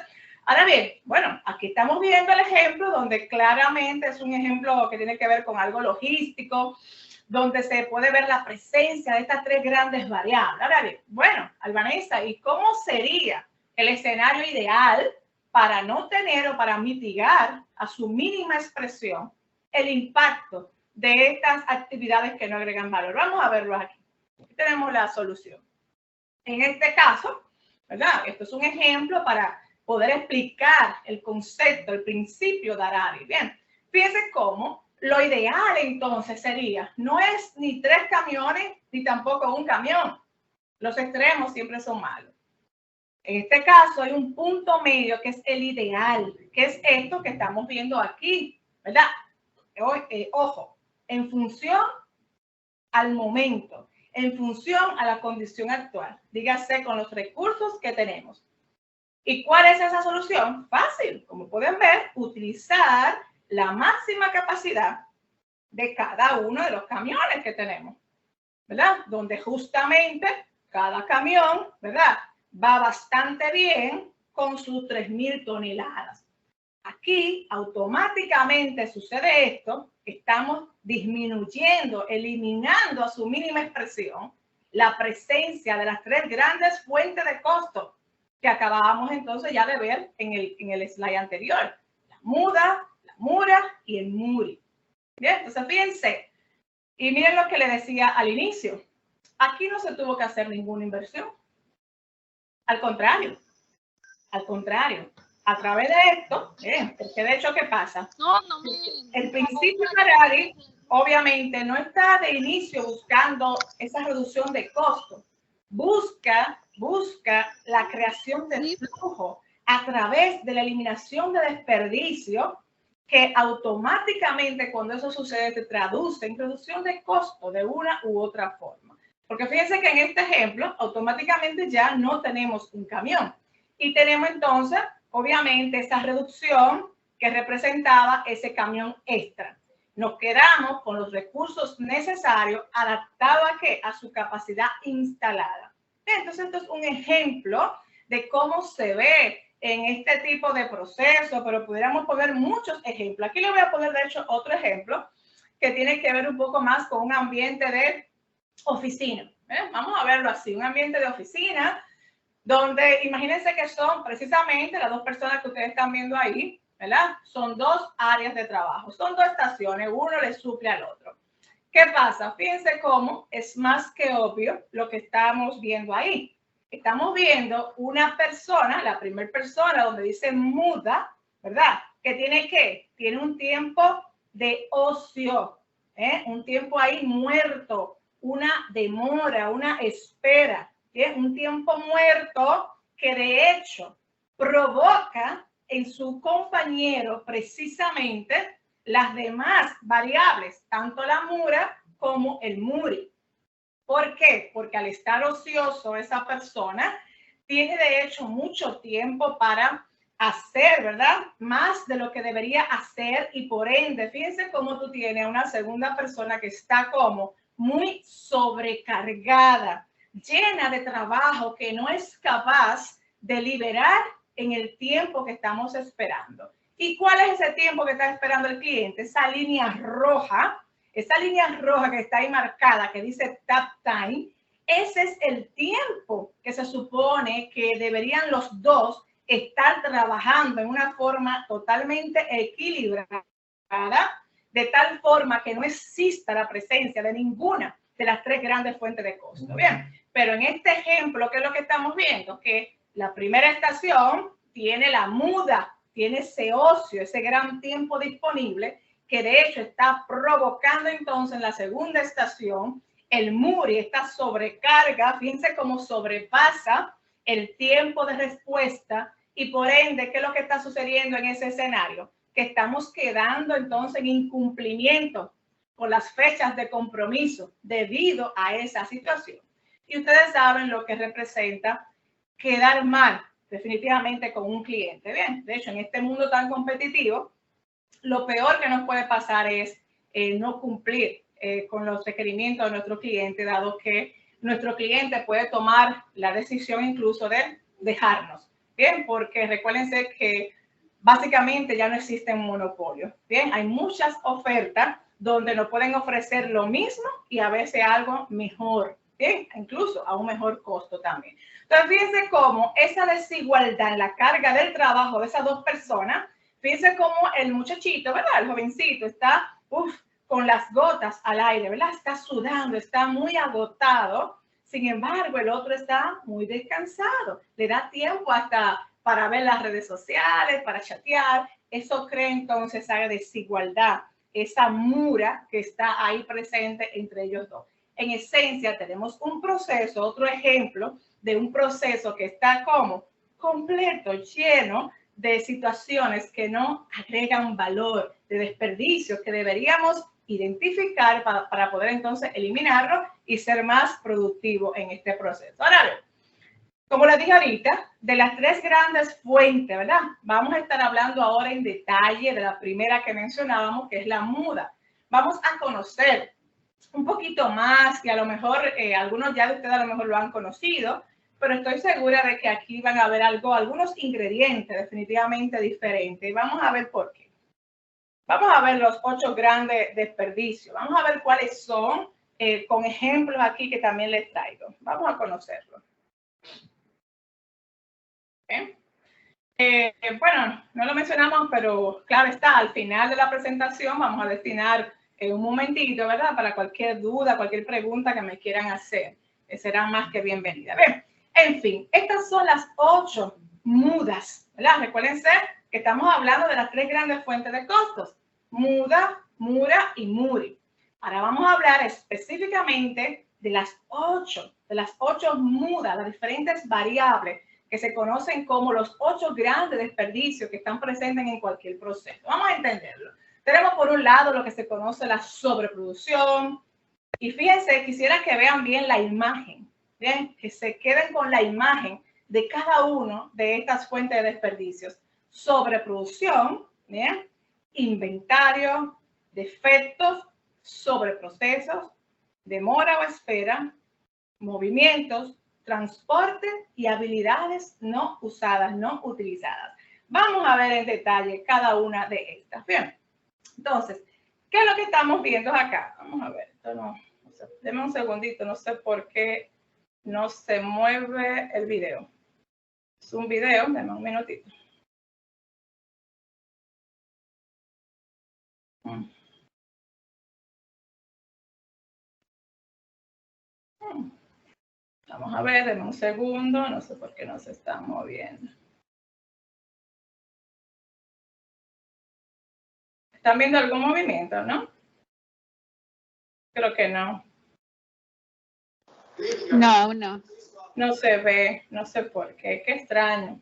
ahora bien, bueno, aquí estamos viendo el ejemplo donde claramente es un ejemplo que tiene que ver con algo logístico, donde se puede ver la presencia de estas 3 grandes variables. Ahora bien, bueno, Albanesa, ¿y cómo sería el escenario ideal para no tener o para mitigar a su mínima expresión el impacto de estas actividades que no agregan valor? Vamos a verlo aquí. Aquí tenemos la solución. En este caso, ¿verdad? Esto es un ejemplo para poder explicar el concepto, el principio de Harari. Bien, fíjense cómo lo ideal entonces sería, no es ni 3 camiones ni tampoco un camión. Los extremos siempre son malos. En este caso hay un punto medio que es el ideal, que es esto que estamos viendo aquí, ¿verdad? Ojo, en función al momento, en función a la condición actual, dígase con los recursos que tenemos. ¿Y cuál es esa solución? Fácil, como pueden ver, utilizar la máxima capacidad de cada uno de los camiones que tenemos, ¿verdad? Donde justamente cada camión, ¿verdad? Va bastante bien con sus 3.000 toneladas. Aquí automáticamente sucede esto, estamos disminuyendo, eliminando a su mínima expresión la presencia de las 3 grandes fuentes de costo que acabábamos entonces ya de ver en el slide anterior. La muda, la mura y el muri. Bien, entonces fíjense, y miren lo que le decía al inicio. Aquí no se tuvo que hacer ninguna inversión. Al contrario, a través de esto, porque de hecho, ¿qué pasa? El principio de Harari, obviamente, no está de inicio buscando esa reducción de costo. Busca la creación de flujo a través de la eliminación de desperdicio, que automáticamente cuando eso sucede se traduce en reducción de costo de una u otra forma. Porque fíjense que en este ejemplo automáticamente ya no tenemos un camión y tenemos entonces obviamente esa reducción que representaba ese camión extra. Nos quedamos con los recursos necesarios adaptados a ¿qué? A su capacidad instalada. Entonces esto es un ejemplo de cómo se ve en este tipo de proceso, pero pudiéramos poner muchos ejemplos. Aquí le voy a poner, de hecho, otro ejemplo que tiene que ver un poco más con un ambiente de oficina. Vamos a verlo así, un ambiente de oficina donde imagínense que son precisamente las 2 personas que ustedes están viendo ahí, ¿verdad? Son 2 áreas de trabajo, son 2 estaciones, uno le suple al otro. ¿Qué pasa? Fíjense cómo es más que obvio lo que estamos viendo ahí. Estamos viendo una persona, la primera persona donde dice muda, ¿verdad? Que tiene ¿qué? Tiene un tiempo de ocio, un tiempo ahí muerto, una demora, una espera, un tiempo muerto que de hecho provoca en su compañero precisamente las demás variables, tanto la mura como el muri. ¿Por qué? Porque al estar ocioso esa persona tiene de hecho mucho tiempo para hacer, ¿verdad? Más de lo que debería hacer y por ende, fíjense cómo tú tienes una segunda persona que está como muy sobrecargada, llena de trabajo, que no es capaz de liberar en el tiempo que estamos esperando. ¿Y cuál es ese tiempo que está esperando el cliente? Esa línea roja que está ahí marcada, que dice tap time, ese es el tiempo que se supone que deberían los dos estar trabajando en una forma totalmente equilibrada, de tal forma que no exista la presencia de ninguna de las 3 grandes fuentes de costo. Bien, pero en este ejemplo, ¿qué es lo que estamos viendo? Que la primera estación tiene la muda, tiene ese ocio, ese gran tiempo disponible, que de hecho está provocando entonces en la segunda estación el muri, esta sobrecarga, fíjense cómo sobrepasa el tiempo de respuesta y por ende, ¿qué es lo que está sucediendo en ese escenario? Que estamos quedando entonces en incumplimiento con las fechas de compromiso debido a esa situación. Y ustedes saben lo que representa quedar mal definitivamente con un cliente. Bien, de hecho, en este mundo tan competitivo, lo peor que nos puede pasar es no cumplir con los requerimientos de nuestro cliente, dado que nuestro cliente puede tomar la decisión incluso de dejarnos. Bien, porque recuérdense que básicamente ya no existe un monopolio. Bien, hay muchas ofertas donde nos pueden ofrecer lo mismo y a veces algo mejor. Bien, incluso a un mejor costo también. Entonces, fíjense cómo esa desigualdad en la carga del trabajo de esas 2 personas, fíjense cómo el muchachito, ¿verdad? El jovencito está con las gotas al aire, ¿verdad? Está sudando, está muy agotado. Sin embargo, el otro está muy descansado. Le da tiempo hasta para ver las redes sociales, para chatear. Eso crea entonces esa desigualdad, esa mura que está ahí presente entre ellos dos. En esencia, tenemos un proceso, otro ejemplo de un proceso que está como completo, lleno de situaciones que no agregan valor, de desperdicios que deberíamos identificar para poder entonces eliminarlo y ser más productivo en este proceso. Ahora, como les dije ahorita, de las tres grandes fuentes, ¿verdad? Vamos a estar hablando ahora en detalle de la primera que mencionábamos, que es la muda. Vamos a conocer un poquito más, y a lo mejor algunos ya de ustedes a lo mejor lo han conocido, pero estoy segura de que aquí van a ver algunos ingredientes definitivamente diferentes. Y vamos a ver por qué. Vamos a ver los 8 grandes desperdicios. Vamos a ver cuáles son, con ejemplos aquí que también les traigo. Vamos a conocerlos. Bueno, no lo mencionamos, pero claro está, al final de la presentación vamos a destinar un momentito, ¿verdad? Para cualquier duda, cualquier pregunta que me quieran hacer. Será más que bienvenida. Bien, en fin, estas son las 8 mudas, ¿verdad? Recuérdense que estamos hablando de las 3 grandes fuentes de costos. Muda, mura y muri. Ahora vamos a hablar específicamente de las 8 mudas, las diferentes variables que se conocen como los 8 grandes desperdicios que están presentes en cualquier proceso. Vamos a entenderlo. Tenemos por un lado lo que se conoce la sobreproducción. Y fíjense, quisiera que vean bien la imagen, ¿bien? Que se queden con la imagen de cada uno de estas fuentes de desperdicios. Sobreproducción, ¿bien? Inventario, defectos, sobreprocesos, demora o espera, movimientos, transporte y habilidades no usadas, no utilizadas. Vamos a ver en detalle cada una de estas. Bien, entonces, ¿qué es lo que estamos viendo acá? Vamos a ver, esto no sé, denme un segundito, no sé por qué no se mueve el video. Es un video, denme un minutito. Vamos a ver, denme un segundo, no sé por qué no se está moviendo. ¿Están viendo algún movimiento, no? Creo que no. No, no. No se ve, no sé por qué, qué extraño.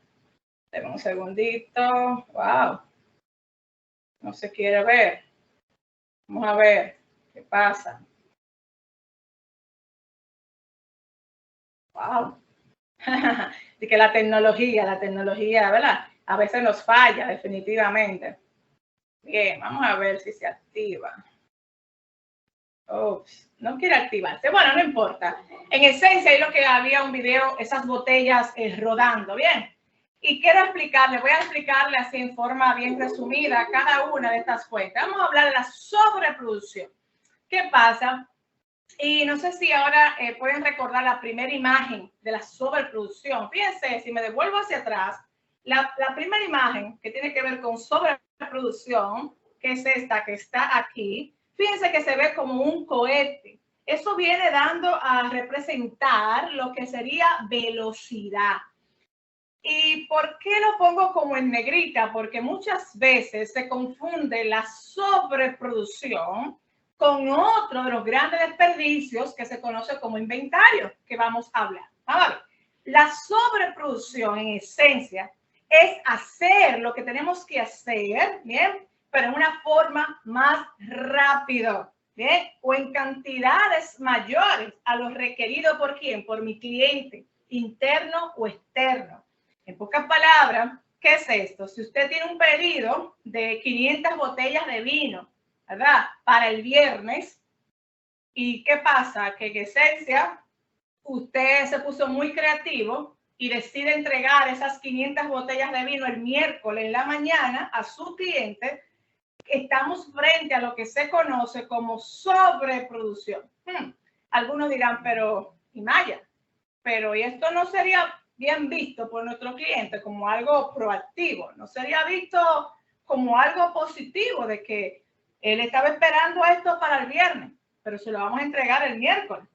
Denme un segundito. Wow. No se quiere ver. Vamos a ver qué pasa. Wow. Y que la tecnología, ¿verdad? A veces nos falla, definitivamente. Bien, vamos a ver si se activa. Ups, no quiere activarse. Bueno, no importa. En esencia, es lo que había un video, esas botellas rodando, ¿bien? Y quiero explicarle, voy a explicarle así en forma bien resumida cada una de estas fuentes. Vamos a hablar de la sobreproducción. ¿Qué pasa? Y no sé si ahora pueden recordar la primera imagen de la sobreproducción. Fíjense, si me devuelvo hacia atrás, la primera imagen que tiene que ver con sobreproducción, que es esta que está aquí, fíjense que se ve como un cohete. Eso viene dando a representar lo que sería velocidad. ¿Y por qué lo pongo como en negrita? Porque muchas veces se confunde la sobreproducción con otro de los grandes desperdicios que se conoce como inventario, que vamos a hablar. Vamos a ver. La sobreproducción en esencia es hacer lo que tenemos que hacer, ¿bien? Pero en una forma más rápido, ¿bien? O en cantidades mayores a lo requerido por quién, por mi cliente, interno o externo. En pocas palabras, ¿qué es esto? Si usted tiene un pedido de 500 botellas de vino, ¿verdad? Para el viernes, ¿y qué pasa? Que en esencia usted se puso muy creativo y decide entregar esas 500 botellas de vino el miércoles en la mañana a su cliente. Estamos frente a lo que se conoce como sobreproducción. Algunos dirán, pero, Imaya, pero ¿y esto no sería bien visto por nuestro cliente como algo proactivo? ¿No sería visto como algo positivo de que él estaba esperando esto para el viernes, pero se lo vamos a entregar el miércoles?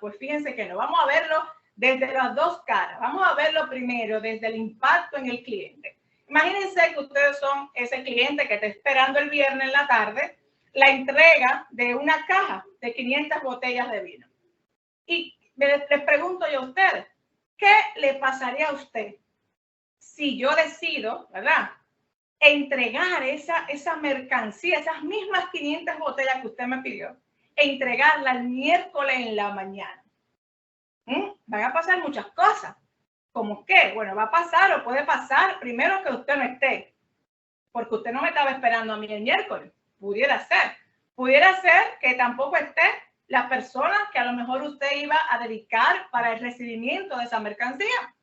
Pues fíjense que no. Vamos a verlo desde las dos caras. Vamos a verlo primero desde el impacto en el cliente. Imagínense que ustedes son ese cliente que está esperando el viernes en la tarde la entrega de una caja de 500 botellas de vino. Y les pregunto yo a ustedes, ¿qué le pasaría a usted si yo decido, ¿verdad?, entregar esa mercancía, esas mismas 500 botellas que usted me pidió, entregarla el miércoles en la mañana? Van a pasar muchas cosas. ¿Cómo qué? Bueno, va a pasar o puede pasar primero que usted no esté, porque usted no me estaba esperando a mí el miércoles. Pudiera ser. Pudiera ser que tampoco esté la persona que a lo mejor usted iba a dedicar para el recibimiento de esa mercancía.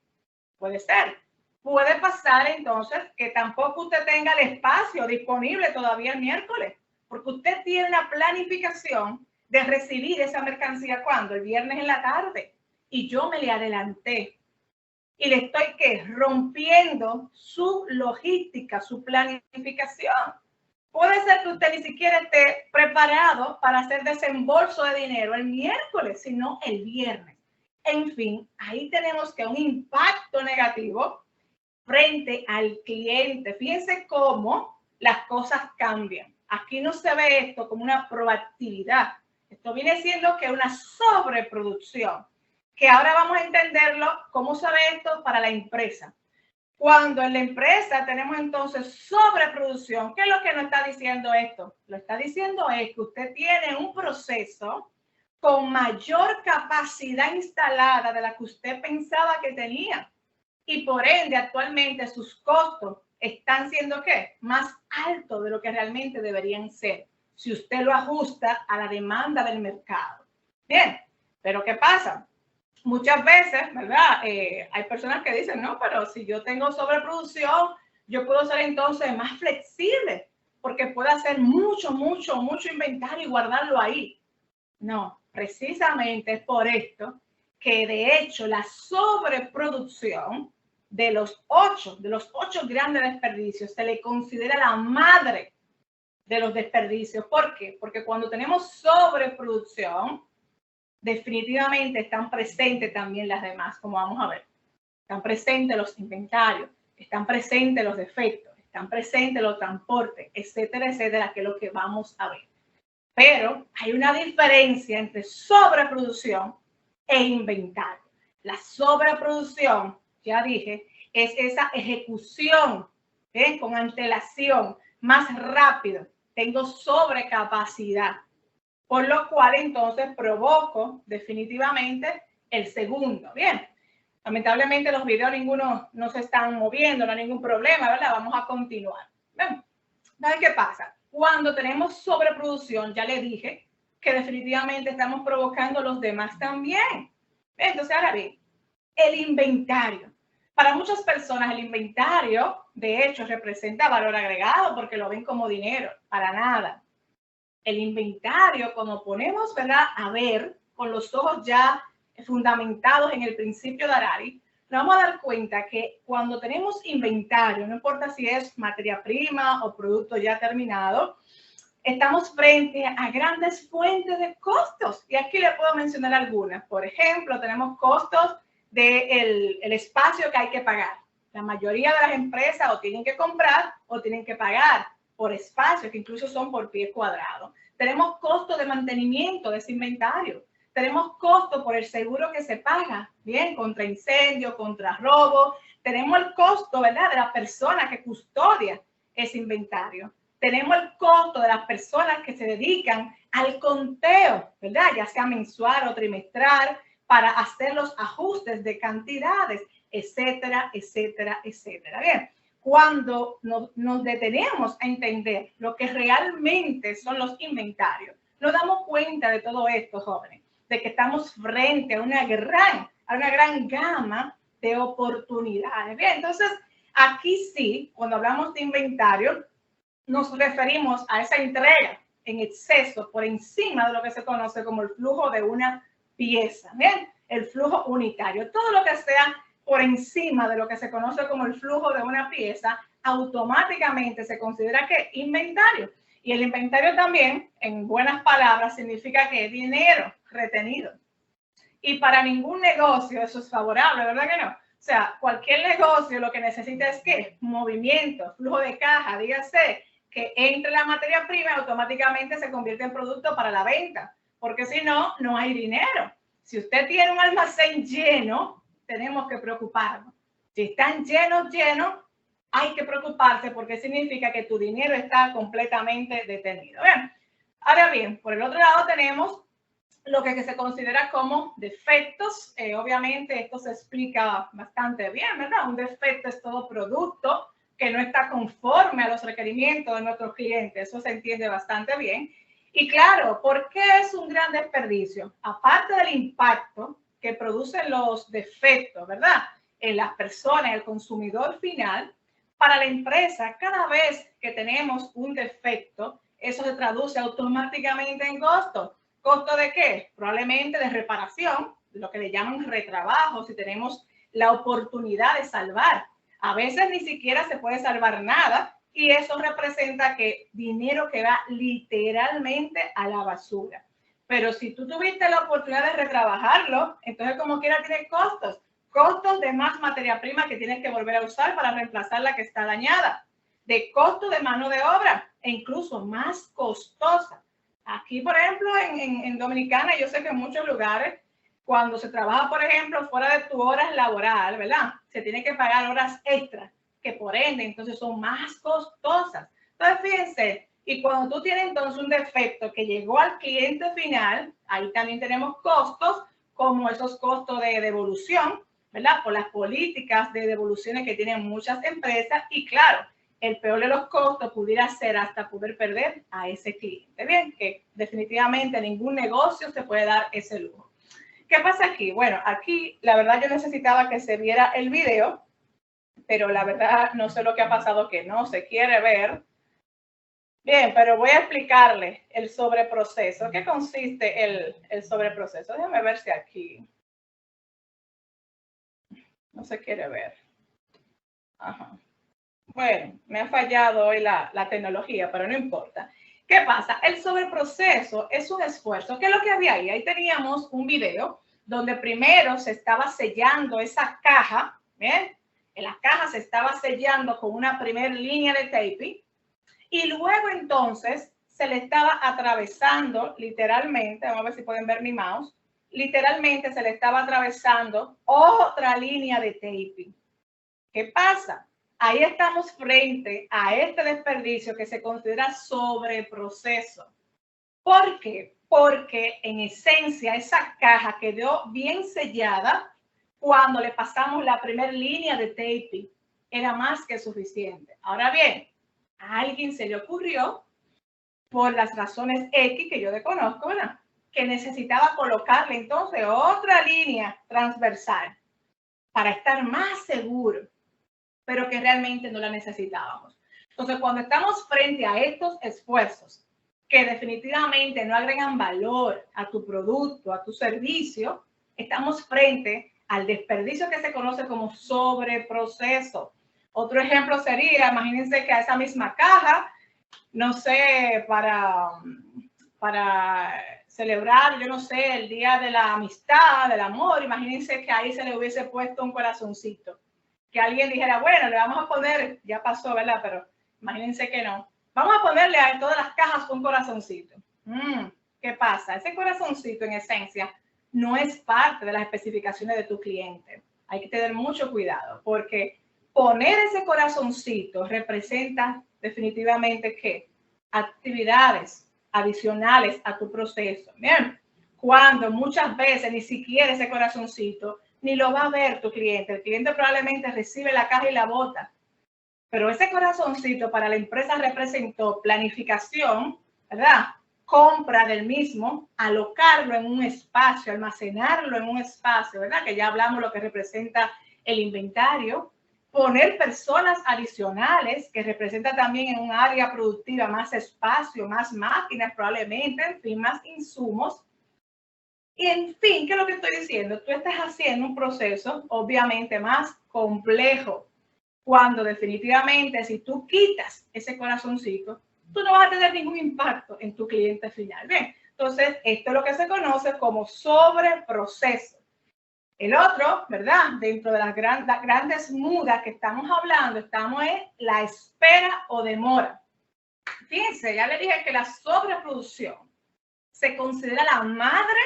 Puede ser. Puede pasar entonces que tampoco usted tenga el espacio disponible todavía el miércoles, porque usted tiene una planificación de recibir esa mercancía ¿cuándo? El viernes en la tarde. Y yo me le adelanté y le estoy rompiendo su logística, su planificación. Puede ser que usted ni siquiera esté preparado para hacer desembolso de dinero el miércoles, sino el viernes. En fin, ahí tenemos que un impacto negativo frente al cliente. Fíjense cómo las cosas cambian. Aquí no se ve esto como una proactividad. Esto viene siendo que una sobreproducción, que ahora vamos a entenderlo, cómo se ve esto para la empresa. Cuando en la empresa tenemos entonces sobreproducción, ¿qué es lo que nos está diciendo esto? Lo está diciendo es que usted tiene un proceso con mayor capacidad instalada de la que usted pensaba que tenía. Y por ende, actualmente sus costos están siendo ¿qué? Más altos de lo que realmente deberían ser, si usted lo ajusta a la demanda del mercado. Bien, pero ¿qué pasa? Muchas veces, ¿verdad? Hay personas que dicen, no, pero si yo tengo sobreproducción, yo puedo ser entonces más flexible, porque puedo hacer mucho inventario y guardarlo ahí. No, precisamente es por esto que de hecho la sobreproducción de los ocho grandes desperdicios se le considera la madre de los desperdicios. ¿Por qué? Porque cuando tenemos sobreproducción, definitivamente están presentes también las demás, como vamos a ver. Están presentes los inventarios, están presentes los defectos, están presentes los transportes, etcétera, etcétera, que es lo que vamos a ver. Pero hay una diferencia entre sobreproducción e inventario. La sobreproducción, ya dije, es esa ejecución con antelación, más rápido. Tengo sobrecapacidad. Por lo cual entonces provoco definitivamente el segundo. Bien, lamentablemente los videos ninguno no se están moviendo, no hay ningún problema, ¿verdad? Vamos a continuar. Bien, ¿saben qué pasa? Cuando tenemos sobreproducción, ya le dije que definitivamente estamos provocando los demás también. Entonces, ahora bien, el inventario. Para muchas personas el inventario, de hecho, representa valor agregado porque lo ven como dinero. Para nada. El inventario, como ponemos, ¿verdad?, a ver con los ojos ya fundamentados en el principio de Harari, nos vamos a dar cuenta que cuando tenemos inventario, no importa si es materia prima o producto ya terminado, estamos frente a grandes fuentes de costos. Y aquí le puedo mencionar algunas. Por ejemplo, tenemos costos del espacio que hay que pagar. La mayoría de las empresas o tienen que comprar o tienen que pagar por espacio, que incluso son por pie cuadrado. Tenemos costo de mantenimiento de ese inventario. Tenemos costo por el seguro que se paga, bien, contra incendio, contra robo. Tenemos el costo, ¿verdad?, de la persona que custodia ese inventario. Tenemos el costo de las personas que se dedican al conteo, ¿verdad?, ya sea mensual o trimestral, para hacer los ajustes de cantidades, etcétera, etcétera, etcétera. Bien. Cuando nos detenemos a entender lo que realmente son los inventarios, nos damos cuenta de todo esto, jóvenes, de que estamos frente a una gran gama de oportunidades. Bien, entonces, aquí sí, cuando hablamos de inventario, nos referimos a esa entrega en exceso por encima de lo que se conoce como el flujo de una pieza. Bien, el flujo unitario. Todo lo que sea por encima de lo que se conoce como el flujo de una pieza, automáticamente se considera que inventario. Y el inventario también, en buenas palabras, significa que es dinero retenido. Y para ningún negocio eso es favorable, ¿verdad que no? O sea, cualquier negocio lo que necesita es ¿qué? Movimiento, flujo de caja, dígase, que entre la materia prima y automáticamente se convierte en producto para la venta, porque si no, no hay dinero. Si usted tiene un almacén lleno, tenemos que preocuparnos. Si están llenos, hay que preocuparse porque significa que tu dinero está completamente detenido. Bien. Ahora bien, por el otro lado tenemos lo que se considera como defectos. Obviamente esto se explica bastante bien, ¿verdad? Un defecto es todo producto que no está conforme a los requerimientos de nuestros clientes. Eso se entiende bastante bien. Y claro, ¿por qué es un gran desperdicio? Aparte del impacto que producen los defectos, ¿verdad? En las personas, el consumidor final, para la empresa, cada vez que tenemos un defecto, eso se traduce automáticamente en costo. ¿Costo de qué? Probablemente de reparación, lo que le llaman retrabajo, si tenemos la oportunidad de salvar. A veces ni siquiera se puede salvar nada y eso representa que dinero que va literalmente a la basura. Pero si tú tuviste la oportunidad de retrabajarlo, entonces como quiera tiene costos. Costos de más materia prima que tienes que volver a usar para reemplazar la que está dañada. De costo de mano de obra e incluso más costosa. Aquí, por ejemplo, en Dominicana, yo sé que en muchos lugares, cuando se trabaja, por ejemplo, fuera de tu horas laboral, ¿verdad? Se tiene que pagar horas extras, que por ende, entonces son más costosas. Entonces, fíjense, y cuando tú tienes entonces un defecto que llegó al cliente final, ahí también tenemos costos, como esos costos de devolución, ¿verdad? Por las políticas de devoluciones que tienen muchas empresas y claro, el peor de los costos pudiera ser hasta poder perder a ese cliente. Bien, que definitivamente ningún negocio se puede dar ese lujo. ¿Qué pasa aquí? Bueno, aquí la verdad yo necesitaba que se viera el video, pero la verdad no sé lo que ha pasado que no se quiere ver. Bien, pero voy a explicarle el sobreproceso. ¿Qué consiste el sobreproceso? Déjame ver si aquí no se quiere ver. Ajá. Bueno, me ha fallado hoy la tecnología, pero no importa. ¿Qué pasa? El sobreproceso es un esfuerzo. ¿Qué es lo que había ahí? Ahí teníamos un video donde primero se estaba sellando esa caja, ¿bien? En la caja se estaba sellando con una primera línea de taping y luego entonces se le estaba atravesando literalmente, vamos a ver si pueden ver mi mouse, literalmente se le estaba atravesando otra línea de taping. ¿Qué pasa? Ahí estamos frente a este desperdicio que se considera sobreproceso. ¿Por qué? Porque en esencia esa caja quedó bien sellada cuando le pasamos la primera línea de taping. Era más que suficiente. Ahora bien, a alguien se le ocurrió, por las razones X que yo desconozco, ¿verdad? Que necesitaba colocarle entonces otra línea transversal para estar más seguro, pero que realmente no la necesitábamos. Entonces, cuando estamos frente a estos esfuerzos que definitivamente no agregan valor a tu producto, a tu servicio, estamos frente al desperdicio que se conoce como sobreproceso. Otro ejemplo sería, imagínense que a esa misma caja, no sé, para celebrar, yo no sé, el día de la amistad, del amor, imagínense que ahí se le hubiese puesto un corazoncito. Que alguien dijera, bueno, le vamos a poner, ya pasó, ¿verdad? Pero imagínense que no. Vamos a ponerle a todas las cajas un corazoncito. ¿Qué pasa? Ese corazoncito, en esencia, no es parte de las especificaciones de tu cliente. Hay que tener mucho cuidado, porque poner ese corazoncito representa definitivamente que actividades adicionales a tu proceso. Bien, cuando muchas veces ni siquiera ese corazoncito ni lo va a ver tu cliente. El cliente probablemente recibe la caja y la bota. Pero ese corazoncito para la empresa representó planificación, ¿verdad? Compra del mismo, alocarlo en un espacio, almacenarlo en un espacio, ¿verdad? Que ya hablamos lo que representa el inventario. Poner personas adicionales, que representa también en un área productiva más espacio, más máquinas probablemente, en fin, más insumos. Y en fin, ¿qué es lo que estoy diciendo? Tú estás haciendo un proceso obviamente más complejo cuando definitivamente si tú quitas ese corazoncito, tú no vas a tener ningún impacto en tu cliente final. Bien, Entonces, esto es lo que se conoce como sobreproceso. El otro, ¿verdad? Dentro de las grandes mudas que estamos hablando, estamos en la espera o demora. Fíjense, ya le dije que la sobreproducción se considera la madre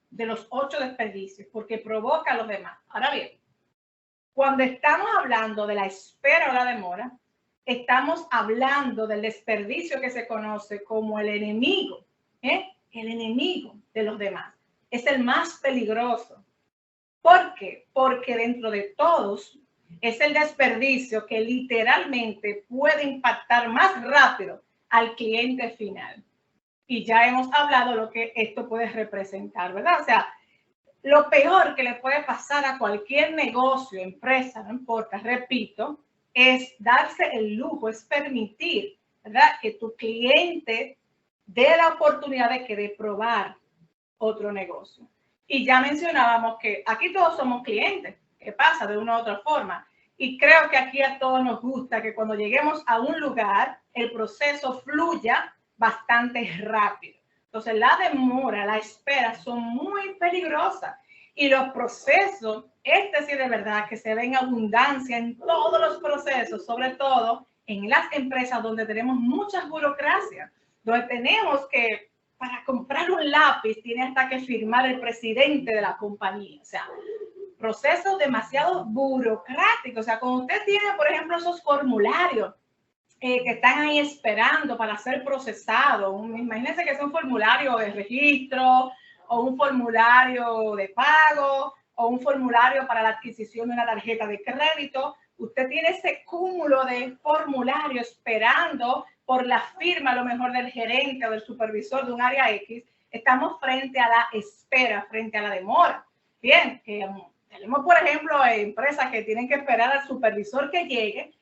de los 8 desperdicios porque provoca a los demás. Ahora bien, cuando estamos hablando de la espera o la demora, estamos hablando del desperdicio que se conoce como el enemigo de los demás. Es el más peligroso. ¿Por qué? Porque dentro de todos es el desperdicio que literalmente puede impactar más rápido al cliente final. Y ya hemos hablado de lo que esto puede representar, ¿verdad? O sea, lo peor que le puede pasar a cualquier negocio, empresa, no importa, repito, es darse el lujo, es permitir, ¿verdad?, que tu cliente dé la oportunidad de probar otro negocio. Y ya mencionábamos que aquí todos somos clientes, que pasa de una u otra forma. Y creo que aquí a todos nos gusta que cuando lleguemos a un lugar, el proceso fluya bastante rápido. Entonces, la demora, la espera son muy peligrosas. Y los procesos, sí de verdad que se ve en abundancia en todos los procesos, sobre todo en las empresas donde tenemos muchas burocracias, donde tenemos que, para comprar un lápiz, tiene hasta que firmar el presidente de la compañía. O sea, procesos demasiado burocráticos. O sea, cuando usted tiene, por ejemplo, esos formularios que están ahí esperando para ser procesados, imagínense que es un formulario de registro o un formulario de pago o un formulario para la adquisición de una tarjeta de crédito. Usted tiene ese cúmulo de formularios esperando por la firma, a lo mejor del gerente o del supervisor de un área X. Estamos frente a la espera, frente a la demora. Bien, tenemos, por ejemplo, empresas que tienen que esperar al supervisor que llegue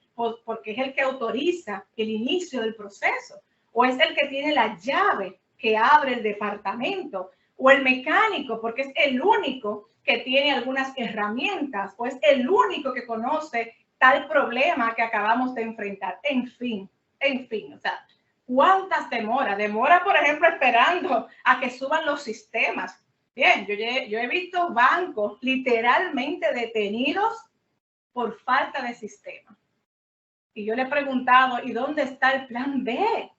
porque es el que autoriza el inicio del proceso, o es el que tiene la llave que abre el departamento, o el mecánico, porque es el único que tiene algunas herramientas, o es el único que conoce tal problema que acabamos de enfrentar. En fin, o sea, ¿cuántas demoras? Demora, por ejemplo, esperando a que suban los sistemas. Bien, yo he visto bancos literalmente detenidos por falta de sistema. Y yo le he preguntado, ¿y dónde está el plan B?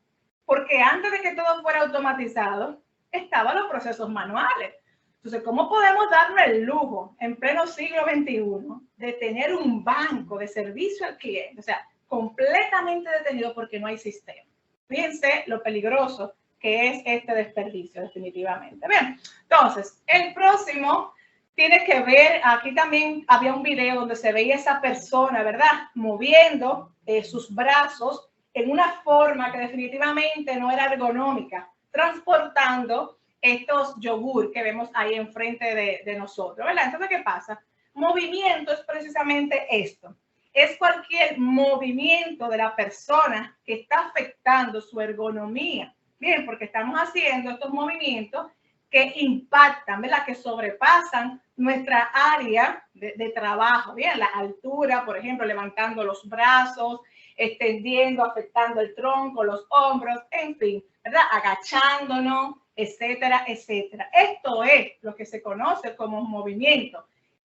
Porque antes de que todo fuera automatizado, estaban los procesos manuales. Entonces, ¿cómo podemos darle el lujo en pleno siglo XXI de tener un banco de servicio al cliente? O sea, completamente detenido porque no hay sistema. Fíjense lo peligroso que es este desperdicio, definitivamente. Bien, entonces, el próximo tiene que ver, aquí también había un video donde se veía esa persona, ¿verdad?, moviendo sus brazos en una forma que definitivamente no era ergonómica, transportando estos yogur que vemos ahí enfrente de nosotros, ¿verdad? Entonces, ¿qué pasa? Movimiento es precisamente esto. Es cualquier movimiento de la persona que está afectando su ergonomía. Bien, porque estamos haciendo estos movimientos que impactan, ¿verdad?, que sobrepasan nuestra área de trabajo. Bien, la altura, por ejemplo, levantando los brazos, extendiendo, afectando el tronco, los hombros, en fin, ¿verdad?, agachándonos, etcétera, etcétera. Esto es lo que se conoce como movimiento.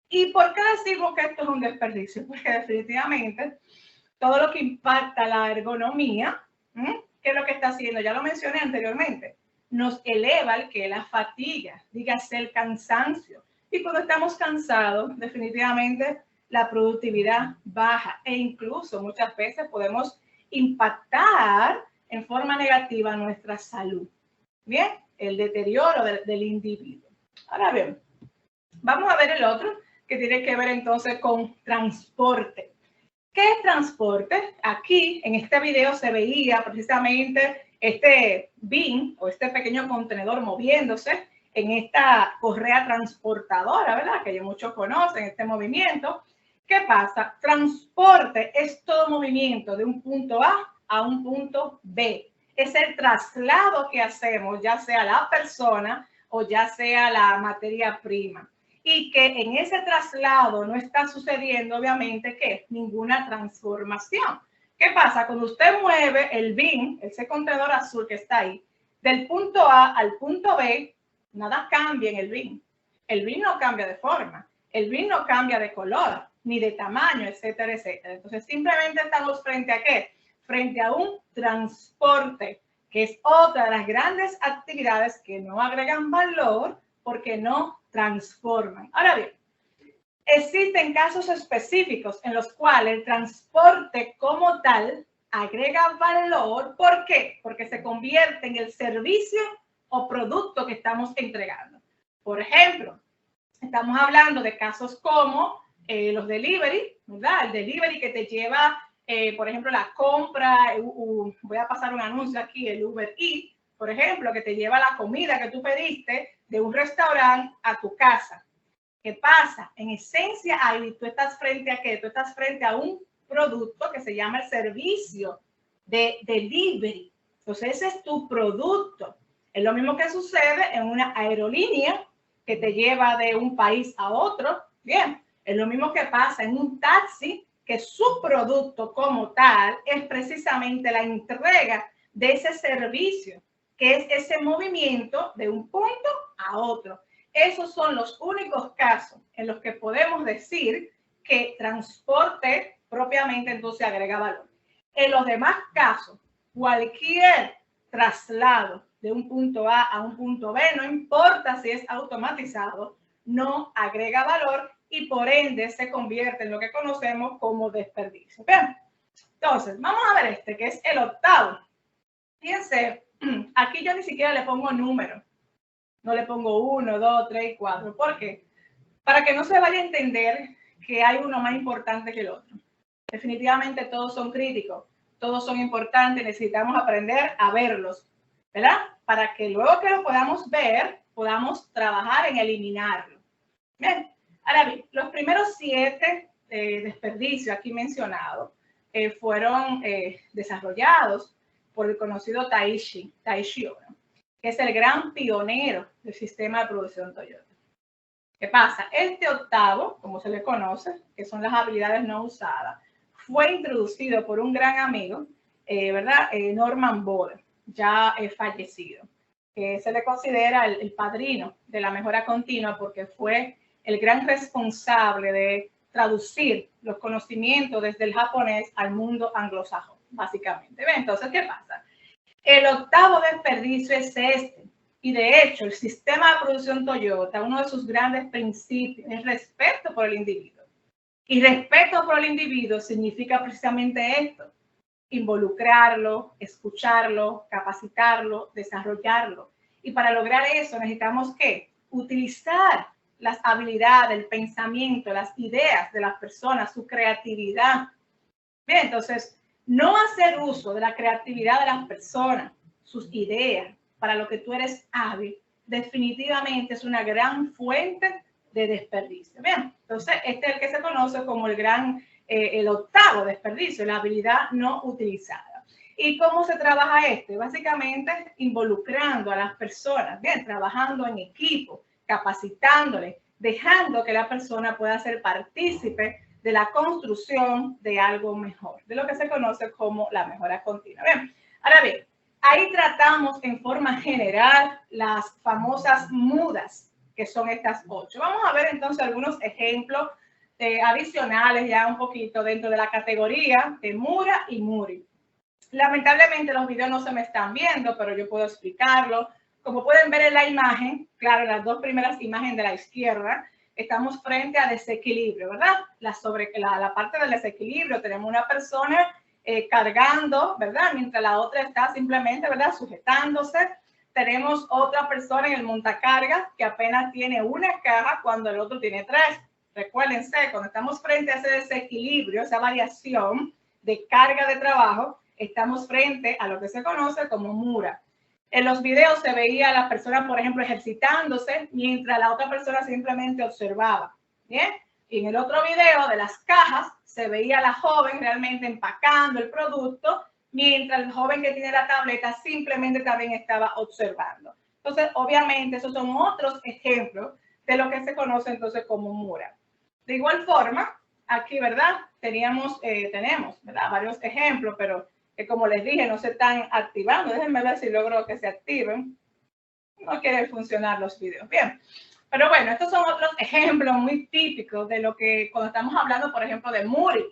¿Y por qué decimos que esto es un desperdicio? Porque definitivamente todo lo que impacta la ergonomía, ¿qué es lo que está haciendo? Ya lo mencioné anteriormente. Nos eleva el que la fatiga, dígase el cansancio. Y cuando estamos cansados, definitivamente la productividad baja e incluso muchas veces podemos impactar en forma negativa nuestra salud. Bien, el deterioro del individuo. Ahora bien, vamos a ver el otro que tiene que ver entonces con transporte. ¿Qué es transporte? Aquí en este video se veía precisamente este bin o este pequeño contenedor moviéndose en esta correa transportadora, ¿verdad?, que ya muchos conocen este movimiento. ¿Qué pasa? Transporte es todo movimiento de un punto a un punto B. Es el traslado que hacemos, ya sea la persona o ya sea la materia prima. Y que en ese traslado no está sucediendo, obviamente, que ninguna transformación. ¿Qué pasa? Cuando usted mueve el bin, ese contenedor azul que está ahí, Del punto A al punto B, nada cambia en el BIM. El BIM no cambia de forma, el BIM no cambia de color, ni de tamaño, etcétera, etcétera. Entonces, simplemente estamos frente a ¿qué? Frente a un transporte, que es otra de las grandes actividades que no agregan valor porque no transforman. Ahora bien, existen casos específicos en los cuales el transporte como tal agrega valor. ¿Por qué? Porque se convierte en el servicio o producto que estamos entregando. Por ejemplo, estamos hablando de casos como los delivery, ¿verdad? El delivery que te lleva, por ejemplo, la compra, voy a pasar un anuncio aquí, el Uber Eats, por ejemplo, que te lleva la comida que tú pediste de un restaurante a tu casa. ¿Qué pasa? En esencia, ahí tú estás frente a ¿qué? Tú estás frente a un producto que se llama el servicio de delivery. Entonces, ese es tu producto. Es lo mismo que sucede en una aerolínea que te lleva de un país a otro. Bien, es lo mismo que pasa en un taxi, que su producto como tal es precisamente la entrega de ese servicio, que es ese movimiento de un punto a otro. Esos son los únicos casos en los que podemos decir que transporte propiamente entonces agrega valor. En los demás casos, cualquier traslado de un punto A un punto B, no importa si es automatizado, no agrega valor y por ende se convierte en lo que conocemos como desperdicio. Bien, entonces vamos a ver este que es el octavo. Fíjense, aquí yo ni siquiera le pongo número. No le pongo 1, 2, 3, 4. ¿Por qué? Para que no se vaya a entender que hay uno más importante que el otro. Definitivamente todos son críticos, todos son importantes, necesitamos aprender a verlos, ¿verdad? Para que luego que lo podamos ver, podamos trabajar en eliminarlo. Bien, ahora bien, los primeros 7 desperdicios aquí mencionados fueron desarrollados por el conocido Taishi Ono, que es el gran pionero del sistema de producción Toyota. ¿Qué pasa? Este octavo, como se le conoce, que son las habilidades no usadas, fue introducido por un gran amigo, ¿verdad? Norman Boder, ya fallecido. Se le considera el padrino de la mejora continua porque fue el gran responsable de traducir los conocimientos desde el japonés al mundo anglosajón, básicamente. Entonces, ¿qué pasa? El octavo desperdicio es este. Y de hecho, el sistema de producción Toyota, uno de sus grandes principios es respeto por el individuo. Y respeto por el individuo significa precisamente esto: involucrarlo, escucharlo, capacitarlo, desarrollarlo. Y para lograr eso necesitamos ¿qué? Utilizar las habilidades, el pensamiento, las ideas de las personas, su creatividad. Bien, entonces, no hacer uso de la creatividad de las personas, sus ideas, para lo que tú eres hábil, definitivamente es una gran fuente de desperdicio. Bien, entonces este es el que se conoce como el octavo desperdicio, la habilidad no utilizada. ¿Y cómo se trabaja este? Básicamente involucrando a las personas, bien, trabajando en equipo, capacitándole, dejando que la persona pueda ser partícipe de la construcción de algo mejor, de lo que se conoce como la mejora continua. Bien, ahora bien, ahí tratamos en forma general las famosas mudas, que son estas 8. Vamos a ver entonces algunos ejemplos adicionales ya un poquito dentro de la categoría de Mura y Muri. Lamentablemente los videos no se me están viendo, pero yo puedo explicarlo. Como pueden ver en la imagen, claro, en las 2 primeras imágenes de la izquierda, estamos frente a desequilibrio, ¿verdad? La parte del desequilibrio, tenemos una persona cargando, ¿verdad? Mientras la otra está simplemente, ¿verdad? Sujetándose. Tenemos otra persona en el montacargas que apenas tiene una caja cuando el otro tiene 3. Recuérdense, cuando estamos frente a ese desequilibrio, esa variación de carga de trabajo, estamos frente a lo que se conoce como Mura. En los videos se veía a las personas, por ejemplo, ejercitándose mientras la otra persona simplemente observaba. ¿Bien? Y en el otro video de las cajas se veía a la joven realmente empacando el producto, mientras el joven que tiene la tableta simplemente también estaba observando. Entonces, obviamente, esos son otros ejemplos de lo que se conoce entonces como Mura. De igual forma, aquí, ¿verdad? Tenemos, ¿verdad? Varios ejemplos, pero que como les dije, no se están activando. Déjenme ver si logro que se activen. No quieren funcionar los videos. Bien. Pero bueno, estos son otros ejemplos muy típicos de lo que cuando estamos hablando, por ejemplo, de Muri,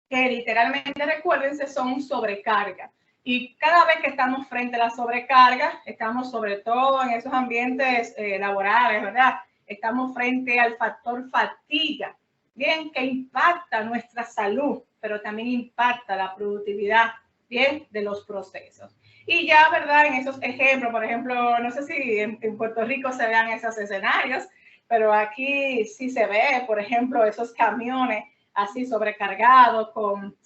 que literalmente, recuérdense, son sobrecarga. Y cada vez que estamos frente a la sobrecarga, estamos sobre todo en esos ambientes laborales, ¿verdad? Estamos frente al factor fatiga, bien, que impacta nuestra salud, pero también impacta la productividad, bien, de los procesos. Y ya, ¿verdad? En esos ejemplos, por ejemplo, no sé si en Puerto Rico se vean esos escenarios, pero aquí sí se ve, por ejemplo, esos camiones así sobrecargados con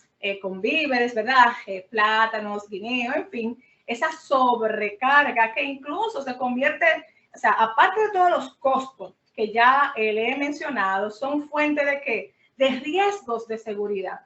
víveres, ¿verdad? Plátanos, guineo, en fin, esa sobrecarga que incluso se convierte, o sea, aparte de todos los costos que ya le he mencionado, son fuente de ¿qué? De riesgos de seguridad.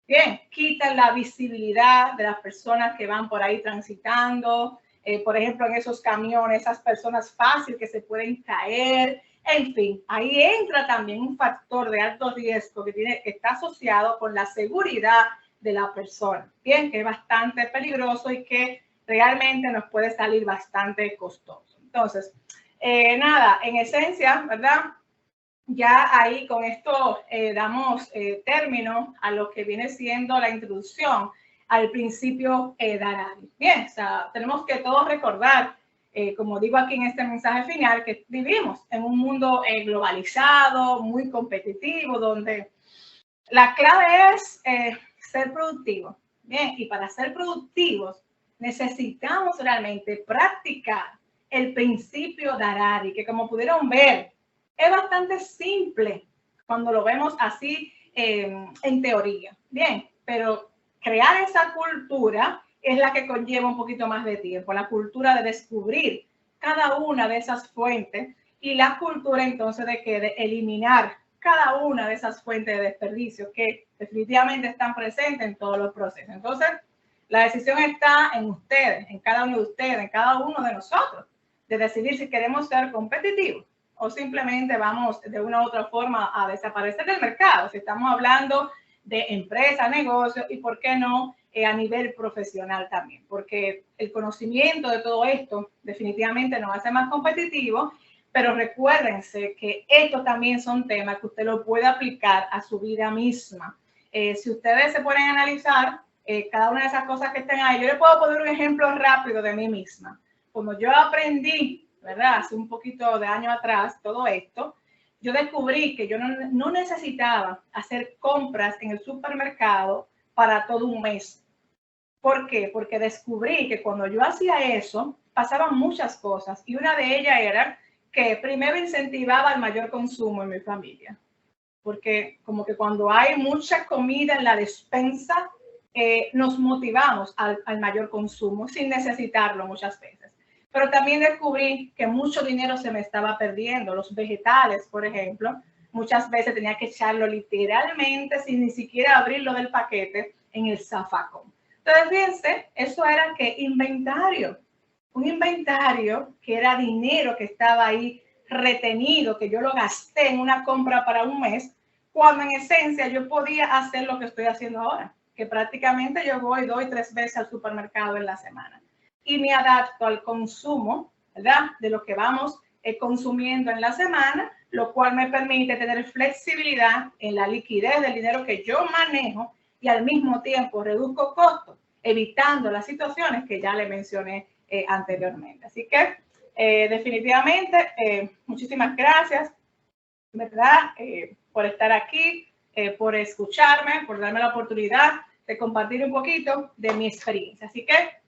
Bien, quitan la visibilidad de las personas que van por ahí transitando, por ejemplo, en esos camiones, esas personas fáciles que se pueden caer, en fin, ahí entra también un factor de alto riesgo que está asociado con la seguridad de la persona, bien, que es bastante peligroso y que realmente nos puede salir bastante costoso. Entonces, nada, en esencia, ¿verdad? Ya ahí con esto damos término a lo que viene siendo la introducción al principio Harari. Bien, o sea, tenemos que todos recordar, como digo aquí en este mensaje final, que vivimos en un mundo globalizado, muy competitivo, donde la clave es ser productivo. Bien, y para ser productivos necesitamos realmente practicar el principio Harari, que como pudieron ver, es bastante simple cuando lo vemos así en teoría. Bien, pero crear esa cultura es la que conlleva un poquito más de tiempo, la cultura de descubrir cada una de esas fuentes y la cultura entonces de eliminar cada una de esas fuentes de desperdicio que definitivamente están presentes en todos los procesos. Entonces, la decisión está en ustedes, en cada uno de ustedes, en cada uno de nosotros, de decidir si queremos ser competitivos o simplemente vamos de una u otra forma a desaparecer del mercado. Si estamos hablando de empresa, negocio y por qué no a nivel profesional también, porque el conocimiento de todo esto definitivamente nos hace más competitivos, pero recuérdense que estos también son temas que usted lo puede aplicar a su vida misma. Si ustedes se ponen a analizar cada una de esas cosas que estén ahí, yo les puedo poner un ejemplo rápido de mí misma. Como yo aprendí, ¿verdad? Hace un poquito de años atrás, todo esto, yo descubrí que yo no necesitaba hacer compras en el supermercado para todo un mes. ¿Por qué? Porque descubrí que cuando yo hacía eso, pasaban muchas cosas y una de ellas era que primero incentivaba el mayor consumo en mi familia. Porque como que cuando hay mucha comida en la despensa, nos motivamos al mayor consumo sin necesitarlo muchas veces. Pero también descubrí que mucho dinero se me estaba perdiendo. Los vegetales, por ejemplo, muchas veces tenía que echarlo literalmente sin ni siquiera abrirlo del paquete en el zafacón. Entonces, fíjense, eso era que inventario. Un inventario que era dinero que estaba ahí retenido, que yo lo gasté en una compra para un mes, cuando en esencia yo podía hacer lo que estoy haciendo ahora, que prácticamente yo voy 2 y 3 veces al supermercado en la semana y me adapto al consumo, ¿verdad? De lo que vamos consumiendo en la semana, lo cual me permite tener flexibilidad en la liquidez del dinero que yo manejo y al mismo tiempo reduzco costos, evitando las situaciones que ya le mencioné anteriormente. Así que definitivamente muchísimas gracias, ¿verdad? Por estar aquí, por escucharme, por darme la oportunidad de compartir un poquito de mi experiencia. Así que,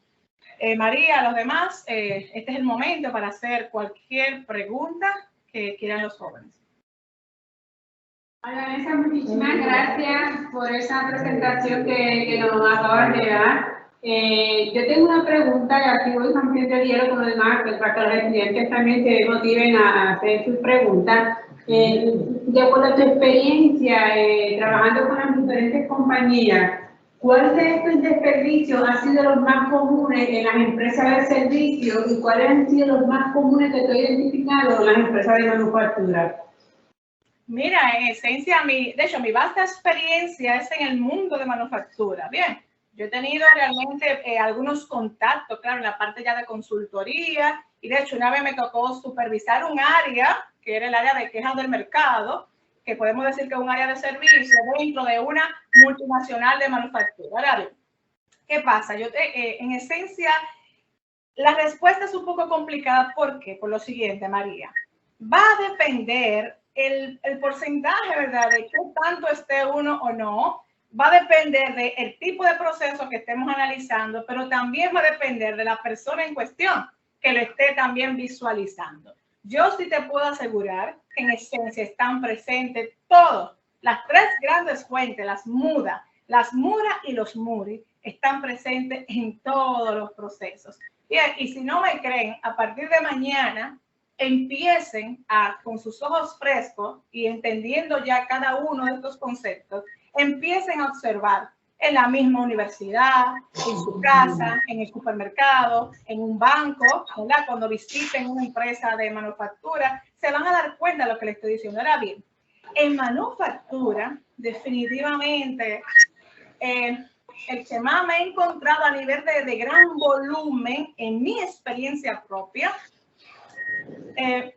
María, a los demás, este es el momento para hacer cualquier pregunta que quieran los jóvenes. Vanessa, muchísimas gracias por esa presentación que nos acabas de dar. Yo tengo una pregunta y aquí voy cambiando el hielo con los demás para que los estudiantes también se motiven a hacer sus preguntas. De acuerdo a tu experiencia trabajando con las diferentes compañías, ¿cuál de estos desperdicios ha sido los más comunes en las empresas de servicio y cuáles han sido los más comunes que tú has identificado en las empresas de manufactura? Mira, en esencia, de hecho, mi vasta experiencia es en el mundo de manufactura. Bien, Yo he tenido realmente algunos contactos, claro, en la parte ya de consultoría, y de hecho una vez me tocó supervisar un área, que era el área de quejas del mercado, que podemos decir que es un área de servicio dentro de una multinacional de manufactura. Ahora bien, ¿qué pasa? En esencia, la respuesta es un poco complicada. ¿Por qué? Por lo siguiente, María. Va a depender el porcentaje, ¿verdad?, de qué tanto esté uno o no. Va a depender del tipo de proceso que estemos analizando, pero también va a depender de la persona en cuestión que lo esté también visualizando. Yo sí te puedo asegurar que en esencia están presentes todos, las tres grandes fuentes, las MUDA y los MURI, están presentes en todos los procesos. Bien, y si no me creen, a partir de mañana empiecen con sus ojos frescos y entendiendo ya cada uno de estos conceptos, empiecen a observar en la misma universidad, en su casa, en el supermercado, en un banco, ¿verdad? Cuando visiten una empresa de manufactura, se van a dar cuenta de lo que les estoy diciendo. Ahora bien, en manufactura, definitivamente, el que más me he encontrado a nivel de gran volumen en mi experiencia propia,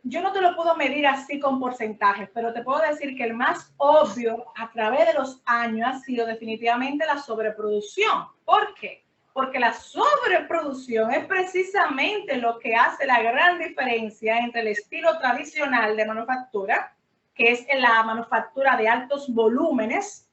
yo no te lo puedo medir así con porcentajes, pero te puedo decir que el más obvio a través de los años ha sido definitivamente la sobreproducción. ¿Por qué? Porque la sobreproducción es precisamente lo que hace la gran diferencia entre el estilo tradicional de manufactura, que es la manufactura de altos volúmenes,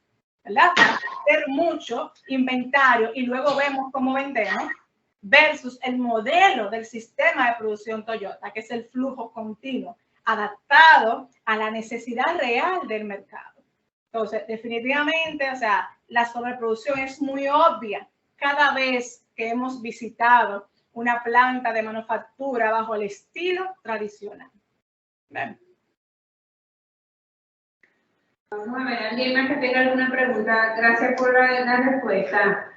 ¿verdad? Para hacer mucho inventario y luego vemos cómo vendemos, versus el modelo del sistema de producción Toyota, que es el flujo continuo, adaptado a la necesidad real del mercado. Entonces, definitivamente, o sea, la sobreproducción es muy obvia cada vez que hemos visitado una planta de manufactura bajo el estilo tradicional. ¿Ven? Vamos a ver, ¿alguien más que tenga alguna pregunta? Gracias por la respuesta.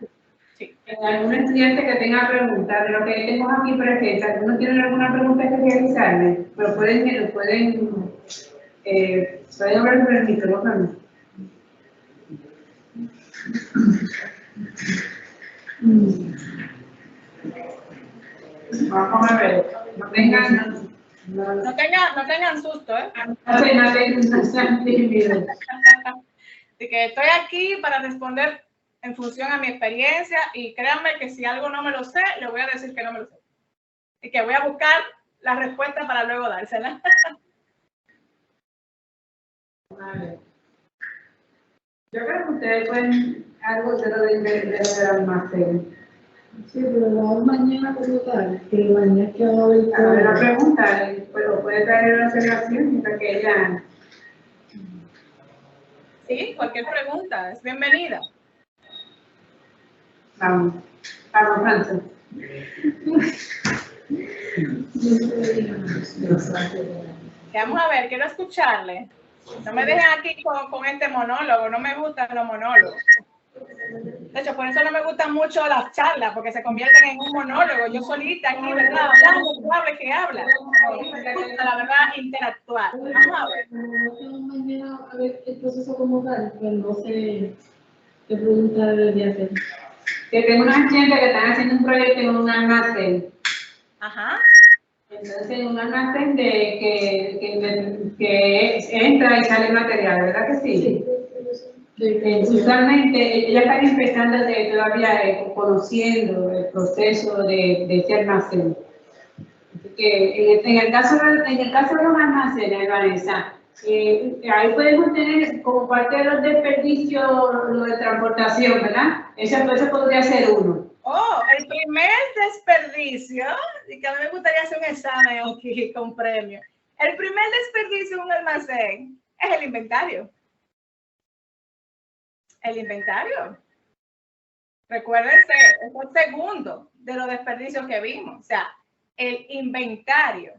Sí. ¿Algún estudiante que tenga preguntas de lo que tenemos aquí presente? ¿Alguno tiene alguna pregunta que realizarme? Pero pueden hablar por el micrófono. Vamos a ver. No tengan susto, ¿eh? No tengan tímidos. Así que estoy aquí para responder en función a mi experiencia y créanme que si algo no me lo sé, le voy a decir que no me lo sé. Y que voy a buscar la respuesta para luego dársela. Vale. Yo creo que ustedes pueden algo de lo del almacén. Sí, pero vamos mañana como tal, que mañana que va a haber A ver, la pregunta, pero puede traer la observación para que ella... Sí, cualquier pregunta es bienvenida. Vamos, Francis. Vamos a ver, quiero escucharle. No me dejen aquí con este monólogo, no me gustan los monólogos. De hecho, por eso no me gustan mucho las charlas, porque se convierten en un monólogo. Yo solita aquí, ¿verdad? Hablando, que habla. Me gusta, la verdad, interactuar. Vamos a ver. Mañana a ver el proceso como tal, pero no sé qué pregunta debería hacer. Que tengo unos estudiantes que están haciendo un proyecto en un almacén. Ajá. Entonces, en un almacén que entra y sale material, ¿verdad que sí? Usualmente ellas están empezando todavía conociendo el proceso de ese almacén. Así que en el caso de los almacenes, Vanessa, ahí podemos tener como parte de los desperdicios lo de transportación, ¿verdad? Eso podría ser uno. Oh, el primer desperdicio, y que a mí me gustaría hacer un examen aquí con premio. El primer desperdicio en un almacén es el inventario. El inventario. Recuérdense, es el segundo de los desperdicios que vimos. O sea, el inventario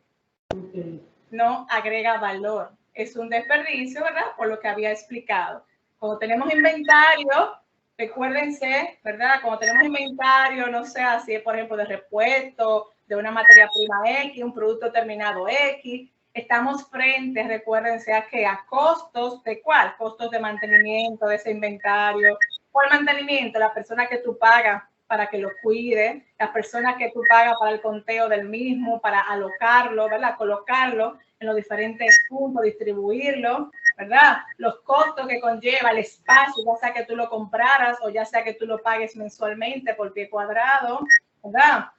no agrega valor. Es un desperdicio, ¿verdad? Por lo que había explicado. Cuando tenemos inventario, recuérdense, ¿verdad? Cuando tenemos inventario, no sé, así por ejemplo, de repuesto, de una materia prima X, un producto terminado X, estamos frente, recuérdense, a costos de ¿cuál? Costos de mantenimiento de ese inventario, O el mantenimiento, la persona que tú pagas para que lo cuide, las personas que tú pagas para el conteo del mismo, para alocarlo, ¿verdad? Colocarlo en los diferentes puntos, distribuirlo, ¿verdad? Los costos que conlleva el espacio, ya sea que tú lo compraras o ya sea que tú lo pagues mensualmente por pie cuadrado, ¿verdad?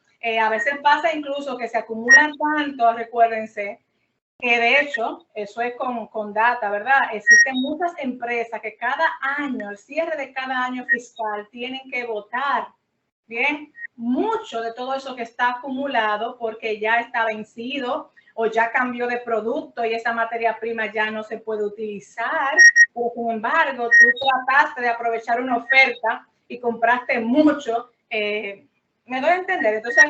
A veces pasa incluso que se acumulan tanto, recuérdense, que de hecho, eso es con data, ¿verdad? Existen muchas empresas que cada año, al cierre de cada año fiscal, tienen que votar, ¿bien? Mucho de todo eso que está acumulado porque ya está vencido o ya cambió de producto y esa materia prima ya no se puede utilizar. Pero sin embargo, tú trataste de aprovechar una oferta y compraste mucho. ¿Me doy a entender? Entonces,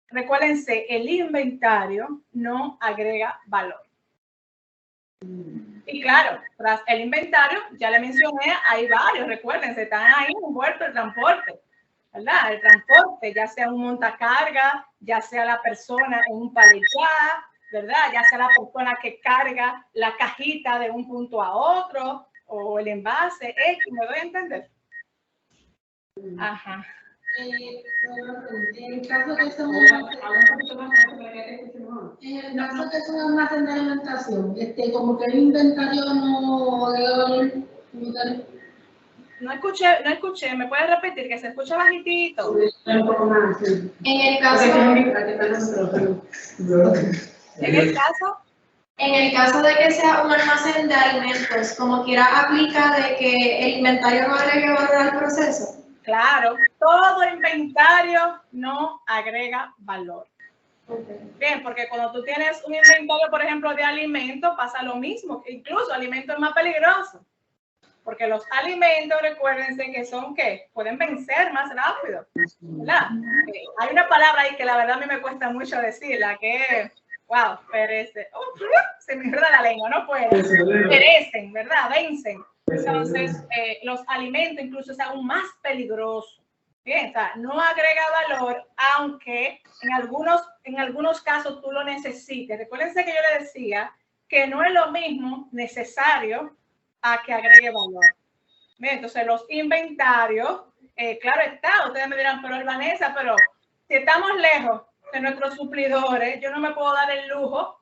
recuérdense, el inventario no agrega valor. Y claro, tras el inventario, ya le mencioné, hay varios, recuérdense, están ahí envueltos el transporte, ¿verdad? El transporte, ya sea un montacarga, ya sea la persona en un palillá, ¿verdad? Ya sea la persona que carga la cajita de un punto a otro, o el envase, ¿me doy a entender? Ajá. En el caso que son un almacén de alimentación, como que el inventario no agrega valor. No escuché, ¿me puedes repetir? Que se escucha bajitito. En el caso, En el caso de que sea un almacén de alimentos, como quiera aplica de que el inventario no agregue valor al proceso. Claro, todo inventario no agrega valor. Bien, porque cuando tú tienes un inventario, por ejemplo, de alimentos, pasa lo mismo. Incluso alimentos es más peligroso. Porque los alimentos, recuérdense que son, ¿qué? Pueden vencer más rápido, ¿verdad? Hay una palabra ahí que la verdad a mí me cuesta mucho decirla, que wow, perece. Se me enreda la lengua, no puedo. Perecen, ¿verdad? Vencen. Entonces, los alimentos incluso es aún más peligroso. Bien, o sea, no agrega valor, aunque en algunos casos tú lo necesites. Recuérdense que yo le decía que no es lo mismo necesario a que agregue valor. Bien, entonces, los inventarios, claro está, ustedes me dirán, pero Vanessa, pero si estamos lejos de nuestros suplidores, yo no me puedo dar el lujo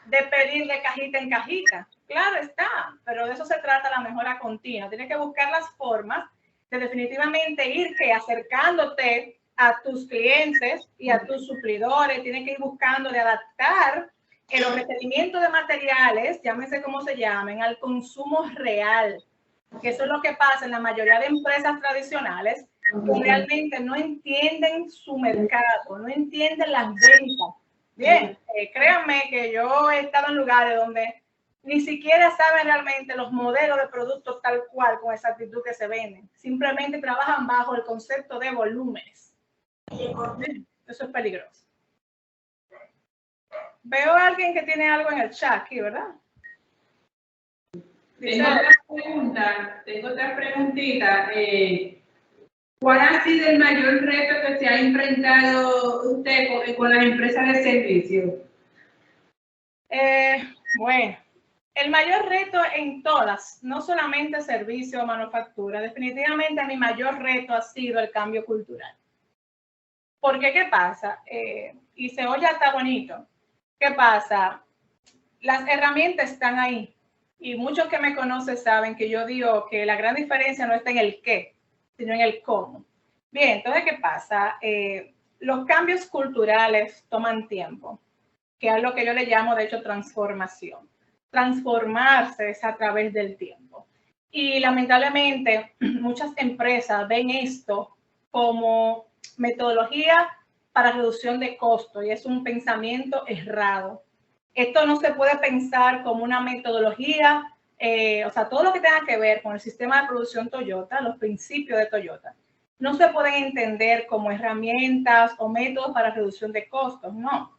de pedir de cajita en cajita. Claro está, pero de eso se trata la mejora continua. Tienes que buscar las formas de definitivamente ir acercándote a tus clientes y a tus suplidores. Tienes que ir buscando de adaptar los requerimientos de materiales, llámense como se llamen, al consumo real. Que eso es lo que pasa en la mayoría de empresas tradicionales, que realmente no entienden su mercado, no entienden las ventas. Bien, créanme que yo he estado en lugares donde ni siquiera saben realmente los modelos de productos tal cual con esa actitud que se venden. Simplemente trabajan bajo el concepto de volúmenes. Eso es peligroso. Veo a alguien que tiene algo en el chat aquí, ¿verdad? Tengo otra preguntita. ¿Cuál ha sido el mayor reto que se ha enfrentado usted con las empresas de servicio? Bueno, el mayor reto en todas, no solamente servicio o manufactura, definitivamente mi mayor reto ha sido el cambio cultural. Porque, ¿qué pasa? Y se oye hasta bonito. ¿Qué pasa? Las herramientas están ahí. Y muchos que me conocen saben que yo digo que la gran diferencia no está en el qué, sino en el cómo. Bien, entonces, ¿qué pasa? Los cambios culturales toman tiempo, que es lo que yo le llamo, de hecho, transformación. Transformarse es a través del tiempo. Y lamentablemente, muchas empresas ven esto como metodología para reducción de costos y es un pensamiento errado. Esto no se puede pensar como una metodología, o sea, todo lo que tenga que ver con el sistema de producción Toyota, los principios de Toyota, no se pueden entender como herramientas o métodos para reducción de costos, no.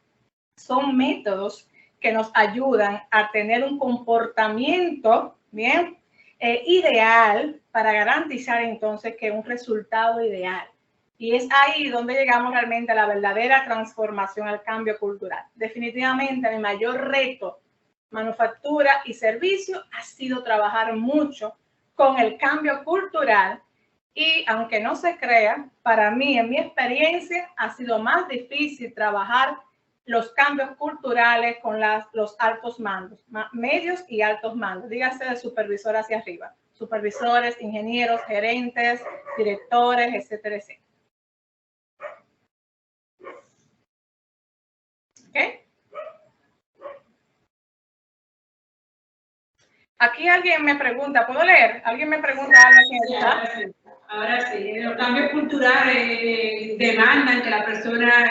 Son métodos que nos ayudan a tener un comportamiento, bien, ideal para garantizar entonces que un resultado ideal. Y es ahí donde llegamos realmente a la verdadera transformación, al cambio cultural. Definitivamente mi mayor reto, manufactura y servicio, ha sido trabajar mucho con el cambio cultural Y aunque no se crea, para mí, en mi experiencia, ha sido más difícil trabajar los cambios culturales con los altos mandos, medios y altos mandos, dígase de supervisor hacia arriba, supervisores, ingenieros, gerentes, directores, etcétera, etcétera. ¿Okay? Aquí alguien me pregunta, ¿puedo leer? ¿Alguien me pregunta algo aquí en el chat? Ahora sí, los cambios culturales demandan que la persona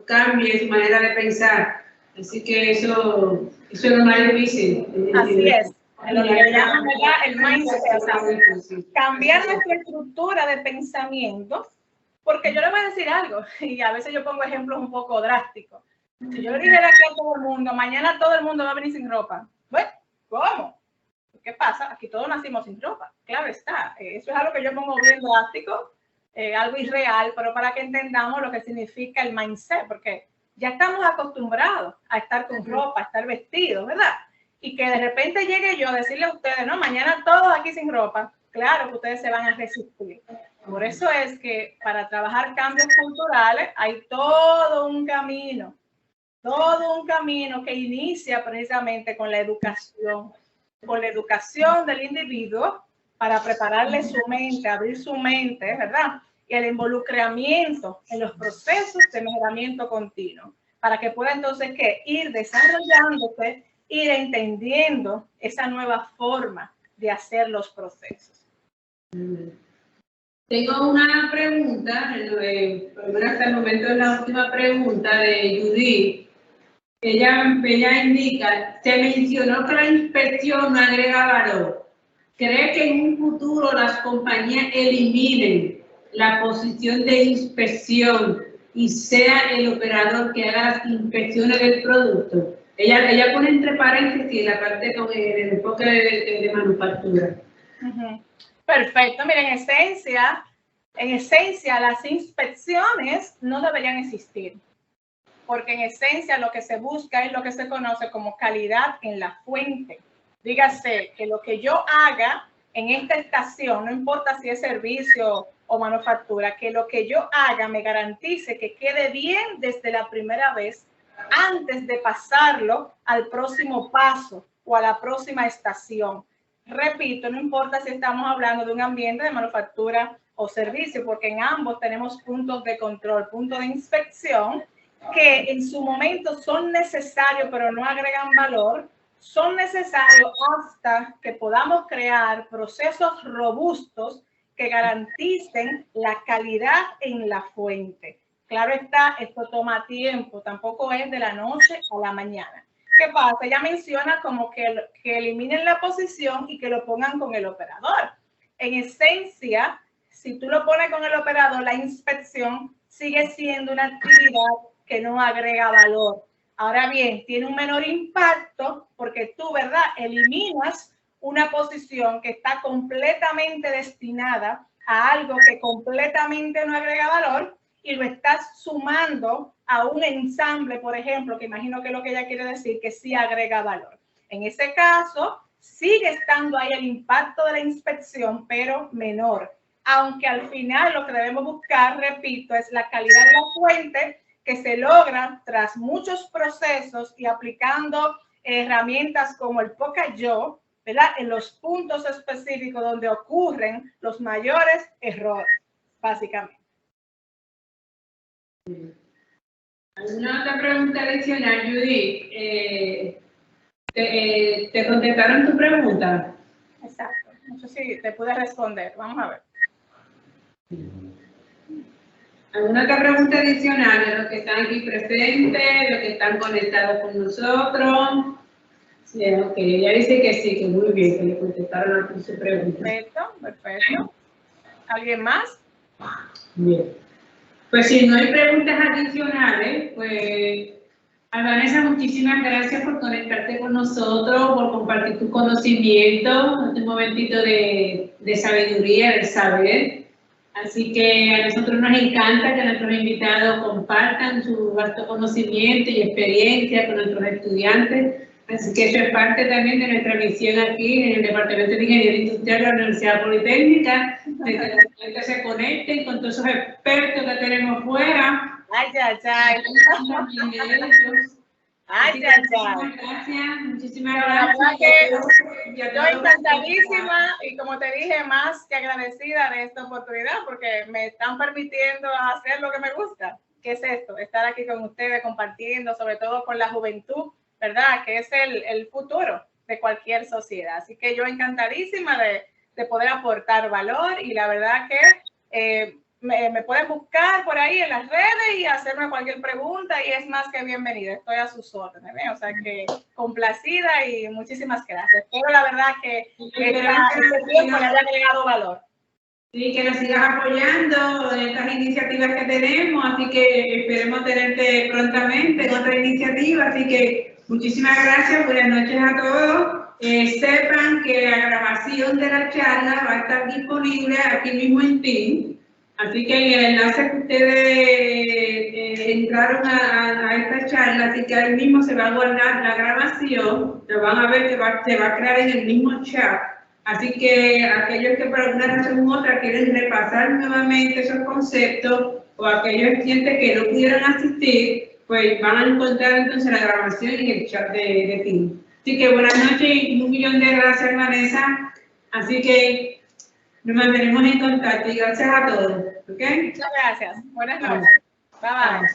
cambie su manera de pensar. Así que eso es lo más difícil. Así es. Lo que llaman el mindset, o sea, cambiar nuestra estructura de pensamiento, porque yo le voy a decir algo, y a veces yo pongo ejemplos un poco drásticos. Si yo le dijera aquí a todo el mundo, mañana todo el mundo va a venir sin ropa, bueno, ¿cómo? ¿Qué pasa? Aquí todos nacimos sin ropa, claro está. Eso es algo que yo pongo bien drástico, algo irreal, pero para que entendamos lo que significa el mindset, porque ya estamos acostumbrados a estar con ropa, a estar vestidos, ¿verdad? Y que de repente llegue yo a decirle a ustedes, no, mañana todos aquí sin ropa, claro que ustedes se van a resistir. Por eso es que para trabajar cambios culturales hay todo un camino que inicia precisamente con la educación del individuo para prepararle su mente, abrir su mente, ¿verdad? Y el involucramiento en los procesos de mejoramiento continuo, para que pueda entonces ¿qué? Ir desarrollándose, ir entendiendo esa nueva forma de hacer los procesos. Tengo una pregunta, hasta el momento es la última pregunta de Judith. Ella indica, se mencionó que la inspección no agrega valor. ¿Cree que en un futuro las compañías eliminen la posición de inspección y sea el operador que haga las inspecciones del producto? Ella pone entre paréntesis la parte con el enfoque de manufactura. Perfecto. Miren, en esencia, las inspecciones no deberían existir, porque en esencia lo que se busca es lo que se conoce como calidad en la fuente. Dígase que lo que yo haga en esta estación, no importa si es servicio o manufactura, que lo que yo haga me garantice que quede bien desde la primera vez antes de pasarlo al próximo paso o a la próxima estación. Repito, no importa si estamos hablando de un ambiente de manufactura o servicio, porque en ambos tenemos puntos de control, puntos de inspección, que en su momento son necesarios, pero no agregan valor, son necesarios hasta que podamos crear procesos robustos que garanticen la calidad en la fuente. Claro está, esto toma tiempo, tampoco es de la noche a la mañana. ¿Qué pasa? Ella menciona como que eliminen la posición y que lo pongan con el operador. En esencia, si tú lo pones con el operador, la inspección sigue siendo una actividad que no agrega valor. Ahora bien, tiene un menor impacto porque tú, ¿verdad?, eliminas una posición que está completamente destinada a algo que completamente no agrega valor y lo estás sumando a un ensamble, por ejemplo, que imagino que es lo que ella quiere decir, que sí agrega valor. En ese caso, sigue estando ahí el impacto de la inspección, pero menor. Aunque al final lo que debemos buscar, repito, es la calidad de la fuente que se logra tras muchos procesos y aplicando herramientas como el POCA-YO, ¿verdad? En los puntos específicos donde ocurren los mayores errores, básicamente. ¿Alguna otra pregunta adicional, Judith? ¿Te contestaron tu pregunta? Exacto. No sé si te pude responder. Vamos a ver. ¿Alguna otra pregunta adicional de los que están aquí presentes, de los que están conectados con nosotros? Sí, ok. Ella dice que sí, que muy bien, que le contestaron a su pregunta. Perfecto, perfecto. ¿Alguien más? Bien. Pues si no hay preguntas adicionales, pues Vanessa, muchísimas gracias por conectarte con nosotros, por compartir tu conocimiento, este momentito de sabiduría, de saber. Así que a nosotros nos encanta que nuestros invitados compartan su vasto conocimiento y experiencia con nuestros estudiantes. Así que eso es parte también de nuestra misión aquí en el Departamento de Ingeniería Industrial de la Universidad Politécnica, de que se conecten con todos esos expertos que tenemos fuera. Ay, ay, ay. También de ellos. Ay, Así que ay, ay. muchísimas La gracias. verdad que Y a yo todos. encantadísima y como te dije, más que agradecida de esta oportunidad porque me están permitiendo hacer lo que me gusta. ¿Qué es esto? Estar aquí con ustedes compartiendo, sobre todo con la juventud, ¿verdad? Que es el futuro de cualquier sociedad. Así que yo encantadísima de poder aportar valor y la verdad que me pueden buscar por ahí en las redes y hacerme cualquier pregunta y es más que bienvenida. Estoy a sus órdenes, ¿eh? O sea que complacida y muchísimas gracias. Espero la verdad que este tiempo le haya agregado valor. Sí, que nos sigas apoyando en estas iniciativas que tenemos, así que esperemos tenerte prontamente en otra iniciativa, así que muchísimas gracias, buenas noches a todos. Sepan que la grabación de la charla va a estar disponible aquí mismo en Teams. Así que en el enlace que ustedes entraron a esta charla, así que ahí mismo se va a guardar la grabación, lo van a ver que se va a crear en el mismo chat. Así que aquellos que por alguna razón u otra quieren repasar nuevamente esos conceptos o aquellos estudiantes que no pudieron asistir, pues van a encontrar entonces la grabación en el chat de Teams. Así que buenas noches y un millón de gracias, Vanessa. Así que nos mantenemos en contacto y gracias a todos. ¿Ok? Muchas gracias. Buenas noches. Bye bye.